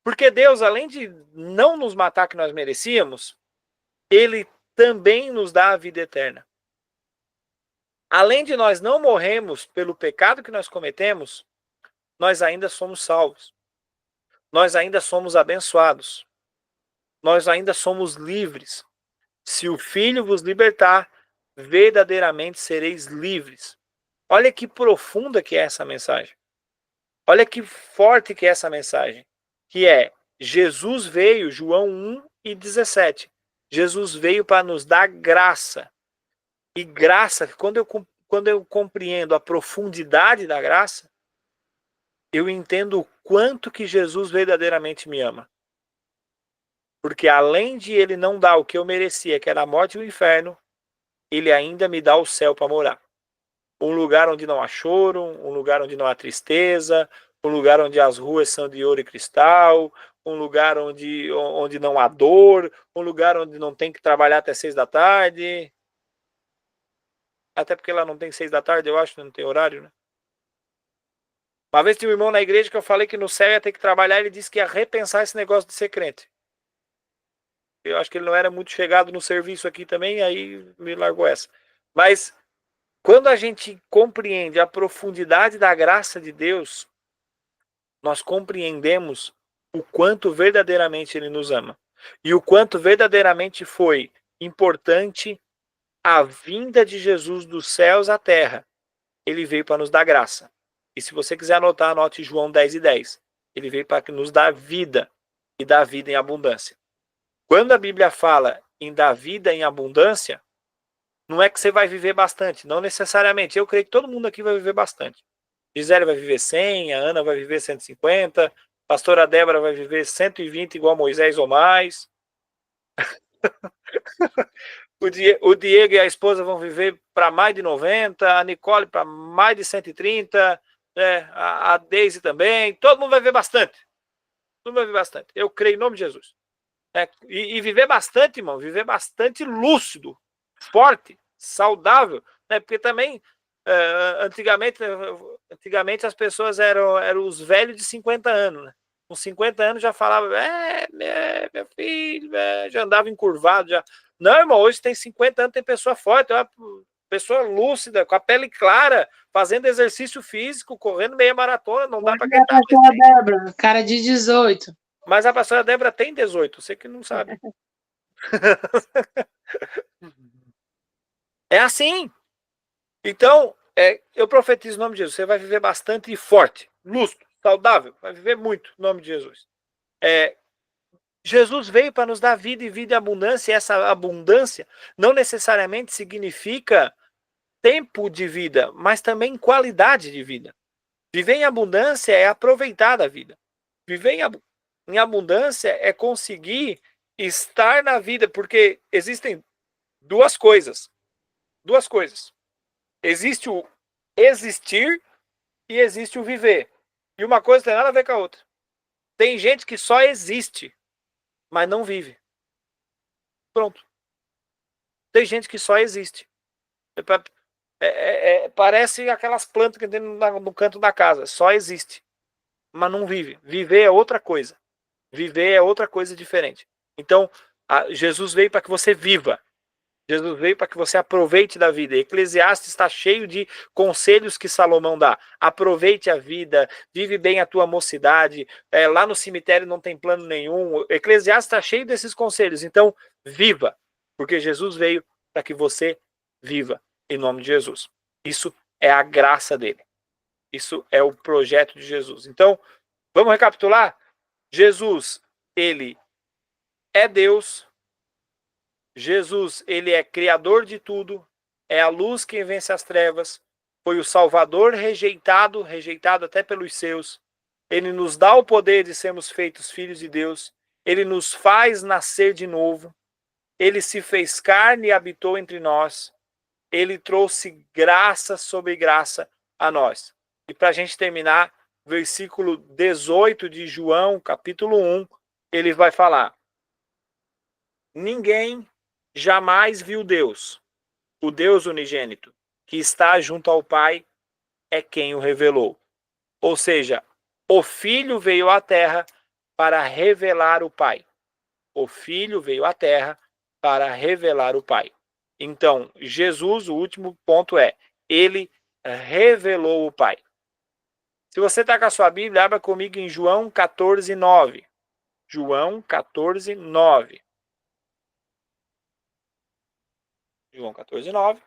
Porque Deus, além de não nos matar que nós merecíamos, ele também nos dá a vida eterna. Além de nós não morrermos pelo pecado que nós cometemos, nós ainda somos salvos. Nós ainda somos abençoados. Nós ainda somos livres. Se o Filho vos libertar, verdadeiramente sereis livres. Olha que profunda que é essa mensagem. Olha que forte que é essa mensagem. Que é, Jesus veio, João 1:17. Jesus veio para nos dar graça. E graça, quando eu compreendo a profundidade da graça, eu entendo o quanto que Jesus verdadeiramente me ama. Porque além de ele não dar o que eu merecia, que era a morte e o inferno, ele ainda me dá o céu para morar. Um lugar onde não há choro, um lugar onde não há tristeza, um lugar onde as ruas são de ouro e cristal, um lugar onde não há dor, um lugar onde não tem que trabalhar até 6 da tarde. Até porque lá não tem 6 da tarde, eu acho, não tem horário, né? Uma vez tinha um irmão na igreja que eu falei que no céu ia ter que trabalhar, ele disse que ia repensar esse negócio de ser crente. Eu acho que ele não era muito chegado no serviço aqui também, aí me largou essa. Mas quando a gente compreende a profundidade da graça de Deus, nós compreendemos o quanto verdadeiramente Ele nos ama. E o quanto verdadeiramente foi importante a vinda de Jesus dos céus à terra. Ele veio para nos dar graça. E se você quiser anotar, anote João 10:10. Ele veio para nos dar vida e dar vida em abundância. Quando a Bíblia fala em dar vida em abundância, não é que você vai viver bastante, não necessariamente. Eu creio que todo mundo aqui vai viver bastante. Gisele vai viver 100, a Ana vai viver 150, a pastora Débora vai viver 120 igual Moisés ou mais. O Diego e a esposa vão viver para mais de 90, a Nicole para mais de 130, né? A Deise também. Todo mundo vai viver bastante. Todo mundo vai viver bastante. Eu creio em nome de Jesus. E viver bastante, irmão, viver bastante lúcido, forte, saudável, né? Porque também antigamente as pessoas eram os velhos de 50 anos, né? Com 50 anos já falava, meu filho, já andava encurvado, já. Não, irmão, hoje tem 50 anos, tem pessoa forte, uma pessoa lúcida, com a pele clara, fazendo exercício físico, correndo meia maratona, não dá para acreditar. Débora, cara de 18. Mas a pastora Débora tem 18, você que não sabe. É assim. Então, eu profetizo em nome de Jesus. Você vai viver bastante forte, lúcido, saudável. Vai viver muito em nome de Jesus. Jesus veio para nos dar vida e vida em abundância. E essa abundância não necessariamente significa tempo de vida, mas também qualidade de vida. Viver em abundância é aproveitar da vida. Viver em abundância é conseguir estar na vida, porque existem duas coisas. Duas coisas. Existe o existir e existe o viver. E uma coisa tem nada a ver com a outra. Tem gente que só existe, mas não vive. Pronto. Tem gente que só existe. Parece aquelas plantas que tem no canto da casa. Só existe, mas não vive. Viver é outra coisa. Viver é outra coisa diferente. Então, Jesus veio para que você viva. Jesus veio para que você aproveite da vida. Eclesiastes está cheio de conselhos que Salomão dá. Aproveite a vida, vive bem a tua mocidade. Lá no cemitério não tem plano nenhum. Eclesiastes está cheio desses conselhos. Então, viva, porque Jesus veio para que você viva, em nome de Jesus. Isso é a graça dele. Isso é o projeto de Jesus. Então, vamos recapitular? Jesus, ele é Deus. Jesus, ele é criador de tudo, é a luz que vence as trevas, foi o Salvador rejeitado até pelos seus. Ele nos dá o poder de sermos feitos filhos de Deus, ele nos faz nascer de novo, ele se fez carne e habitou entre nós, ele trouxe graça sobre graça a nós. E para a gente terminar, versículo 18 de João, capítulo 1, ele vai falar: ninguém jamais viu Deus, o Deus unigênito, que está junto ao Pai, é quem o revelou. Ou seja, o Filho veio à Terra para revelar o Pai. O Filho veio à Terra para revelar o Pai. Então, Jesus, o último ponto ele revelou o Pai. Se você está com a sua Bíblia, abra comigo em João 14:9. João 14:9. João 14:9.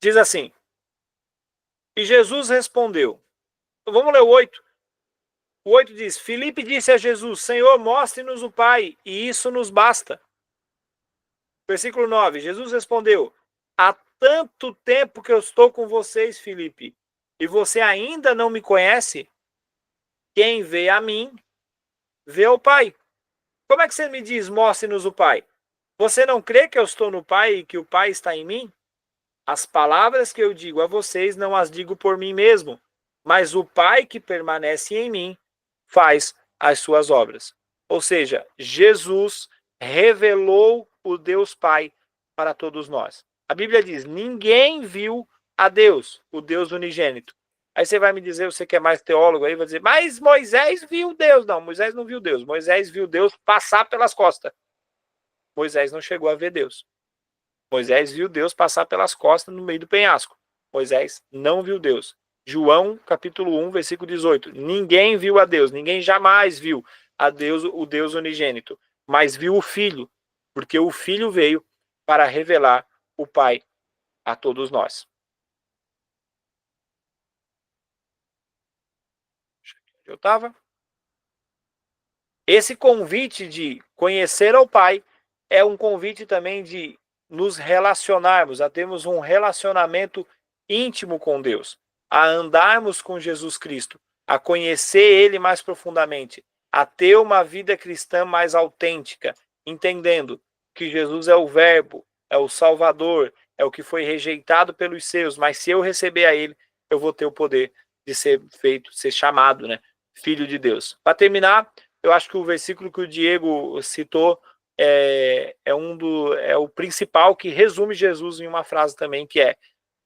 Diz assim: e Jesus respondeu. Vamos ler o 8. O 8 diz: Filipe disse a Jesus: Senhor, mostre-nos o Pai, e isso nos basta. Versículo 9: Jesus respondeu: há tanto tempo que eu estou com vocês, Filipe, e você ainda não me conhece? Quem vê a mim, vê o Pai. Como é que você me diz, mostre-nos o Pai? Você não crê que eu estou no Pai e que o Pai está em mim? As palavras que eu digo a vocês não as digo por mim mesmo, mas o Pai que permanece em mim faz as suas obras. Ou seja, Jesus revelou o Deus Pai para todos nós. A Bíblia diz: ninguém viu a Deus, o Deus unigênito. Aí você vai me dizer, você que é mais teólogo aí, vai dizer, mas Moisés viu Deus. Não, Moisés não viu Deus. Moisés viu Deus passar pelas costas. Moisés não chegou a ver Deus. Moisés viu Deus passar pelas costas no meio do penhasco. Moisés não viu Deus. João, capítulo 1, versículo 18. Ninguém viu a Deus, ninguém jamais viu a Deus, o Deus unigênito, mas viu o Filho, porque o Filho veio para revelar o Pai a todos nós. Eu estava. Esse convite de conhecer ao Pai é um convite também de nos relacionarmos, a termos um relacionamento íntimo com Deus, a andarmos com Jesus Cristo, a conhecer Ele mais profundamente, a ter uma vida cristã mais autêntica, entendendo que Jesus é o Verbo, é o Salvador, é o que foi rejeitado pelos seus, mas se eu receber a Ele, eu vou ter o poder de ser feito, ser chamado, né, Filho de Deus. Para terminar, eu acho que o versículo que o Diego citou é o principal, que resume Jesus em uma frase também, que é: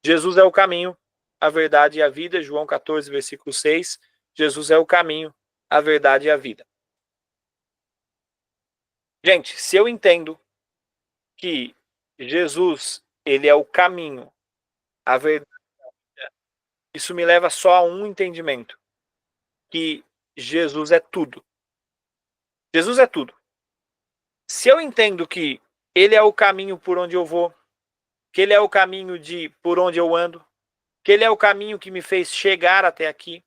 Jesus é o caminho, a verdade e a vida. João 14, versículo 6. Jesus é o caminho, a verdade e a vida. Gente, se eu entendo que Jesus, ele é o caminho, a verdade, isso me leva só a um entendimento, que Jesus é tudo. Jesus é tudo. Se eu entendo que ele é o caminho por onde eu vou, que ele é o caminho por onde eu ando, que ele é o caminho que me fez chegar até aqui,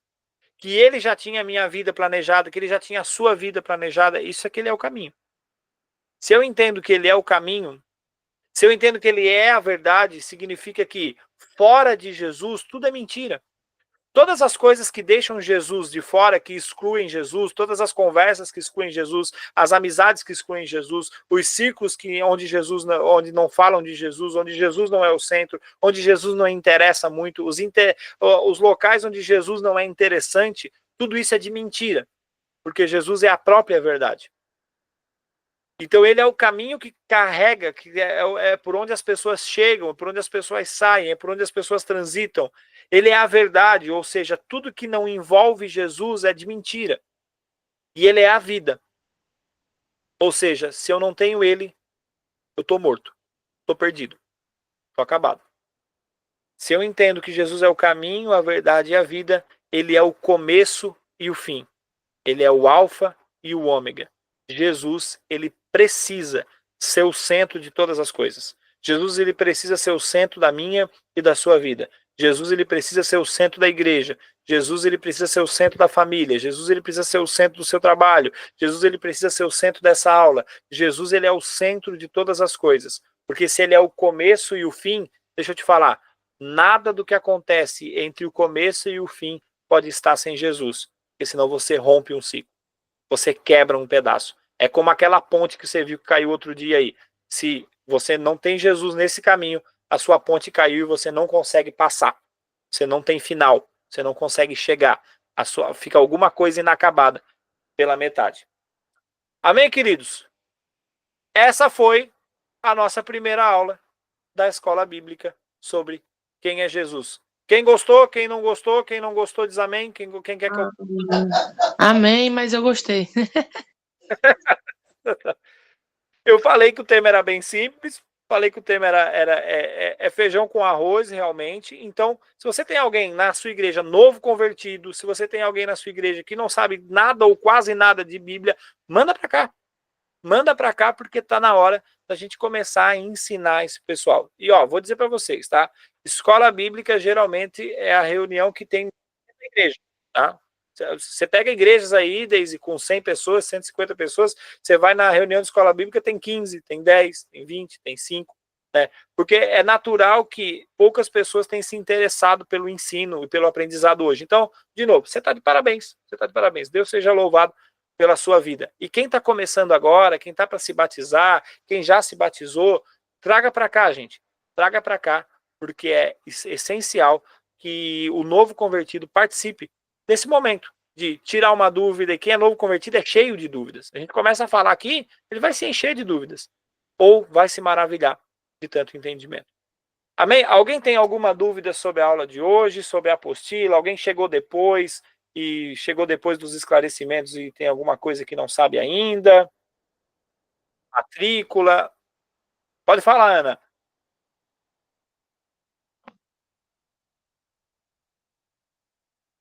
que ele já tinha a minha vida planejada, que ele já tinha a sua vida planejada, isso é que ele é o caminho. Se eu entendo que ele é o caminho, se eu entendo que ele é a verdade, significa que fora de Jesus tudo é mentira. Todas as coisas que deixam Jesus de fora, que excluem Jesus, todas as conversas que excluem Jesus, as amizades que excluem Jesus, os círculos onde não falam de Jesus, onde Jesus não é o centro, onde Jesus não interessa muito, os locais onde Jesus não é interessante, tudo isso é de mentira, porque Jesus é a própria verdade. Então ele é o caminho que carrega, que é por onde as pessoas chegam, por onde as pessoas saem, é por onde as pessoas transitam. Ele é a verdade, ou seja, tudo que não envolve Jesus é de mentira. E ele é a vida. Ou seja, se eu não tenho ele, eu estou morto, estou perdido, estou acabado. Se eu entendo que Jesus é o caminho, a verdade e a vida, ele é o começo e o fim. Ele é o alfa e o ômega. Jesus, ele precisa ser o centro de todas as coisas. Jesus, ele precisa ser o centro da minha e da sua vida. Jesus, ele precisa ser o centro da igreja. Jesus, ele precisa ser o centro da família. Jesus, ele precisa ser o centro do seu trabalho. Jesus, ele precisa ser o centro dessa aula. Jesus, ele é o centro de todas as coisas. Porque se ele é o começo e o fim, deixa eu te falar, nada do que acontece entre o começo e o fim pode estar sem Jesus. Porque senão você rompe um ciclo. Você quebra um pedaço. É como aquela ponte que você viu que caiu outro dia aí. Se você não tem Jesus nesse caminho, a sua ponte caiu e você não consegue passar. Você não tem final. Você não consegue chegar. Fica alguma coisa inacabada pela metade. Amém, queridos? Essa foi a nossa primeira aula da Escola Bíblica sobre quem é Jesus. Quem gostou, quem não gostou diz amém. Quem quer que eu... Amém, mas eu gostei. Eu falei que o tema era bem simples, falei que o tema é feijão com arroz, realmente. Então, se você tem alguém na sua igreja novo convertido, se você tem alguém na sua igreja que não sabe nada ou quase nada de Bíblia, manda para cá. Manda para cá, porque está na hora da gente começar a ensinar esse pessoal. E, vou dizer para vocês, tá? Escola Bíblica, geralmente, é a reunião que tem na igreja, tá? Você pega igrejas aí, Deise, com 100 pessoas, 150 pessoas, você vai na reunião de escola bíblica, tem 15, tem 10, tem 20, tem 5, né? Porque é natural que poucas pessoas tenham se interessado pelo ensino e pelo aprendizado hoje. Então, de novo, você está de parabéns. Você está de parabéns. Deus seja louvado pela sua vida. E quem está começando agora, quem está para se batizar, quem já se batizou, traga para cá, gente. Traga para cá, porque é essencial que o novo convertido participe desse momento de tirar uma dúvida. E quem é novo convertido é cheio de dúvidas. A gente começa a falar aqui, ele vai se encher de dúvidas. Ou vai se maravilhar de tanto entendimento. Amém? Alguém tem alguma dúvida sobre a aula de hoje, sobre a apostila? Alguém chegou depois dos esclarecimentos e tem alguma coisa que não sabe ainda? Matrícula? Pode falar, Ana.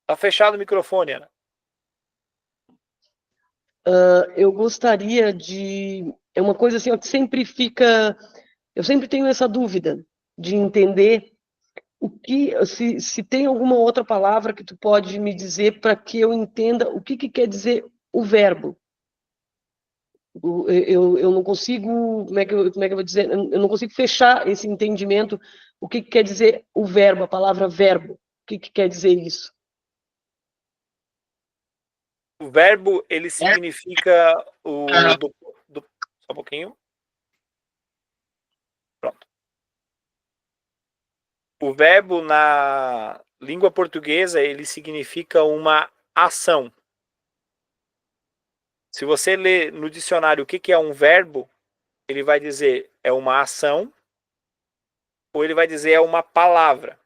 Tá fechado o microfone, Ana. Eu gostaria de... É uma coisa assim, ó, que sempre fica... Eu sempre tenho essa dúvida de entender o que, se tem alguma outra palavra que tu pode me dizer para que eu entenda o que quer dizer o verbo. Eu não consigo, como é que eu vou dizer? Eu não consigo fechar esse entendimento. O que quer dizer o verbo, a palavra verbo? O que quer dizer isso? O verbo, ele significa só um pouquinho. Pronto. O verbo na língua portuguesa, ele significa uma ação. Se você ler no dicionário o que é um verbo, ele vai dizer é uma ação, ou ele vai dizer é uma palavra.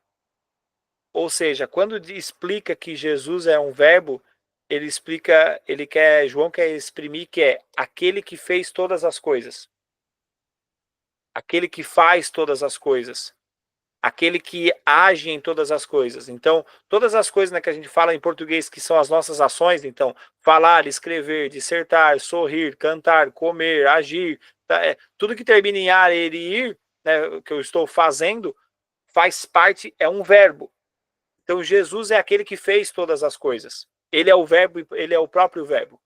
Ou seja, quando explica que Jesus é um verbo, João quer exprimir que é aquele que fez todas as coisas. Aquele que faz todas as coisas. Aquele que age em todas as coisas. Então, todas as coisas, né, que a gente fala em português, que são as nossas ações, então, falar, escrever, dissertar, sorrir, cantar, comer, agir, tudo que termina em ar, ir, ir, né, que eu estou fazendo, faz parte, é um verbo. Então, Jesus é aquele que fez todas as coisas. Ele é o verbo, ele é o próprio verbo.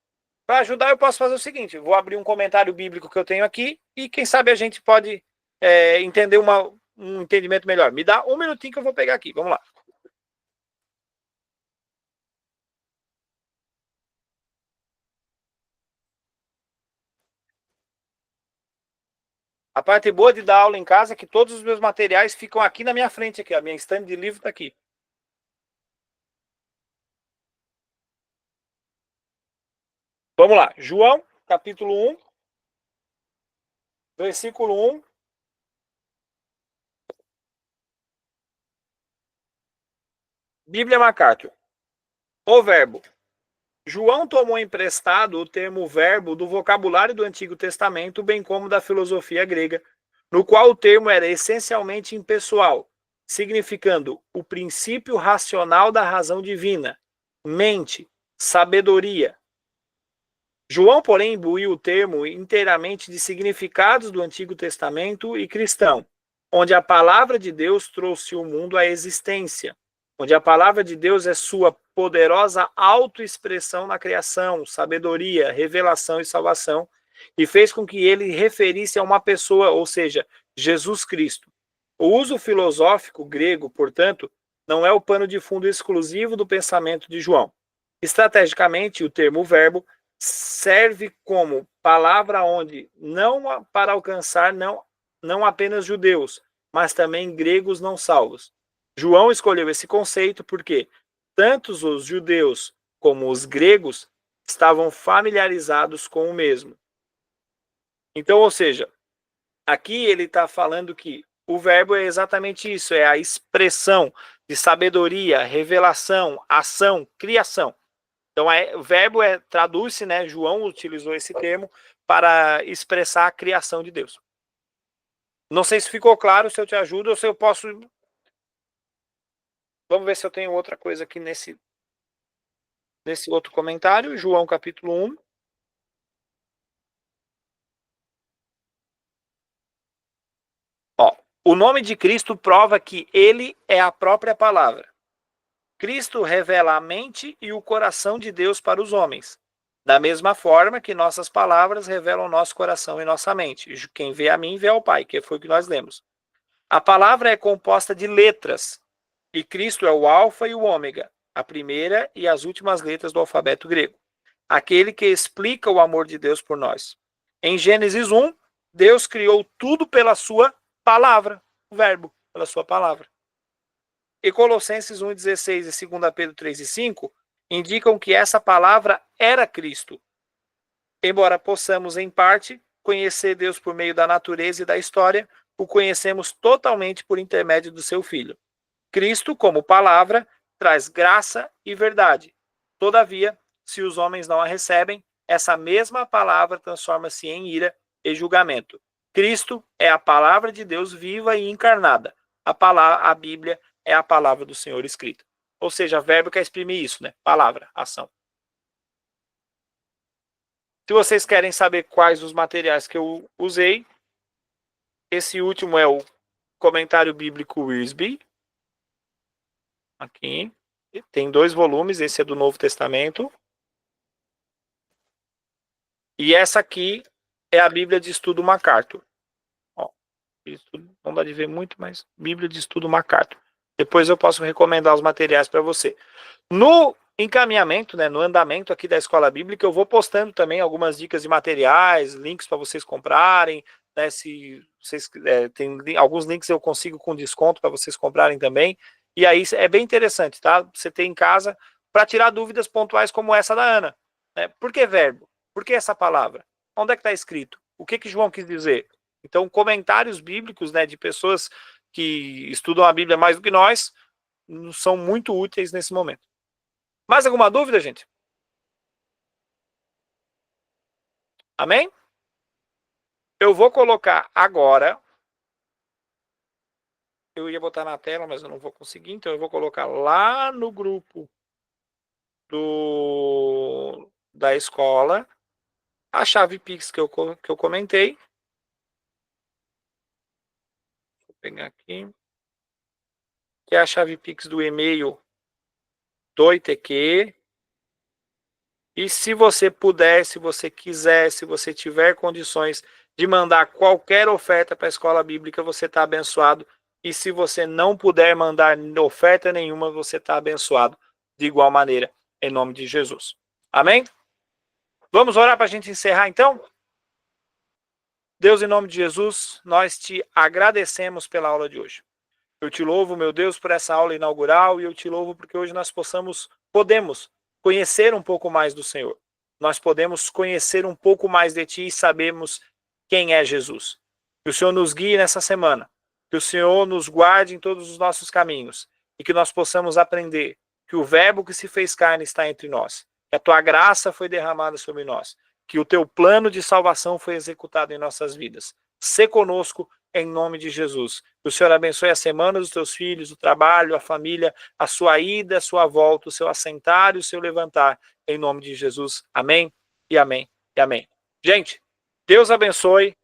Para ajudar, eu posso fazer o seguinte, vou abrir um comentário bíblico que eu tenho aqui e quem sabe a gente pode entender um entendimento melhor. Me dá um minutinho que eu vou pegar aqui. Vamos lá. A parte boa de dar aula em casa é que todos os meus materiais ficam aqui na minha frente. Aqui. A minha estante de livro está aqui. Vamos lá. João, capítulo 1, versículo 1. Bíblia MacArthur. O verbo. João tomou emprestado o termo verbo do vocabulário do Antigo Testamento, bem como da filosofia grega, no qual o termo era essencialmente impessoal, significando o princípio racional da razão divina, mente, sabedoria. João, porém, imbuiu o termo inteiramente de significados do Antigo Testamento e cristão, onde a palavra de Deus trouxe o mundo à existência, onde a palavra de Deus é sua poderosa autoexpressão na criação, sabedoria, revelação e salvação, e fez com que ele referisse a uma pessoa, ou seja, Jesus Cristo. O uso filosófico grego, portanto, não é o pano de fundo exclusivo do pensamento de João. Estrategicamente, o termo verbo serve como palavra onde não para alcançar não apenas judeus, mas também gregos não salvos. João escolheu esse conceito porque tanto os judeus como os gregos estavam familiarizados com o mesmo. Então, ou seja, aqui ele está falando que o verbo é exatamente isso, é a expressão de sabedoria, revelação, ação, criação. Então, o verbo traduz-se, né? João utilizou esse termo para expressar a criação de Deus. Não sei se ficou claro, se eu te ajudo ou se eu posso... Vamos ver se eu tenho outra coisa aqui nesse outro comentário. João capítulo 1. Ó, o nome de Cristo prova que ele é a própria palavra. Cristo revela a mente e o coração de Deus para os homens, da mesma forma que nossas palavras revelam nosso coração e nossa mente. Quem vê a mim, vê ao Pai, que foi o que nós lemos. A palavra é composta de letras, e Cristo é o alfa e o ômega, a primeira e as últimas letras do alfabeto grego, aquele que explica o amor de Deus por nós. Em Gênesis 1, Deus criou tudo pela sua palavra, o verbo, pela sua palavra. E Colossenses 1,16 e 2 Pedro 3,5 indicam que essa palavra era Cristo. Embora possamos, em parte, conhecer Deus por meio da natureza e da história, o conhecemos totalmente por intermédio do seu Filho. Cristo, como palavra, traz graça e verdade. Todavia, se os homens não a recebem, essa mesma palavra transforma-se em ira e julgamento. Cristo é a palavra de Deus viva e encarnada. A Bíblia é a palavra do Senhor escrita. Ou seja, verbo quer exprimir isso, né? Palavra, ação. Se vocês querem saber quais os materiais que eu usei, esse último é o Comentário Bíblico Wiersbe. Aqui. Tem 2 volumes, esse é do Novo Testamento. E essa aqui é a Bíblia de Estudo MacArthur. Ó, não dá de ver muito, mas Bíblia de Estudo MacArthur. Depois eu posso recomendar os materiais para você. No encaminhamento, né, no andamento aqui da Escola Bíblica, eu vou postando também algumas dicas de materiais, links para vocês comprarem, né, se vocês tem alguns links eu consigo com desconto para vocês comprarem também. E aí é bem interessante, tá? Você tem em casa para tirar dúvidas pontuais como essa da Ana. Né? Por que verbo? Por que essa palavra? Onde é que está escrito? O que João quis dizer? Então, comentários bíblicos, né, de pessoas que estudam a Bíblia mais do que nós são muito úteis nesse momento. Mais alguma dúvida, gente? Amém? Eu vou colocar agora. Eu ia botar na tela, mas eu não vou conseguir. Então eu vou colocar lá no grupo da escola a chave Pix que eu comentei. Vou pegar aqui. Que é a chave Pix do e-mail do ITQ. E se você puder, se você quiser, se você tiver condições de mandar qualquer oferta para a escola bíblica, você está abençoado. E se você não puder mandar oferta nenhuma, você está abençoado de igual maneira, em nome de Jesus. Amém? Vamos orar para a gente encerrar então? Deus, em nome de Jesus, nós te agradecemos pela aula de hoje. Eu te louvo, meu Deus, por essa aula inaugural e eu te louvo porque hoje nós podemos conhecer um pouco mais do Senhor. Nós podemos conhecer um pouco mais de Ti e sabemos quem é Jesus. Que o Senhor nos guie nessa semana. Que o Senhor nos guarde em todos os nossos caminhos. E que nós possamos aprender que o verbo que se fez carne está entre nós. Que a Tua graça foi derramada sobre nós. Que o Teu plano de salvação foi executado em nossas vidas. Sê conosco em nome de Jesus. Que o Senhor abençoe a semana dos teus filhos, o trabalho, a família, a sua ida, a sua volta, o seu assentar e o seu levantar. Em nome de Jesus. Amém e amém e amém. Gente, Deus abençoe.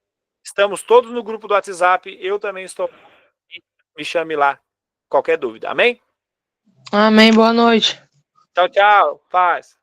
Estamos todos no grupo do WhatsApp. Eu também estou. Me chame lá. Qualquer dúvida. Amém? Amém, boa noite. Tchau, tchau. Paz.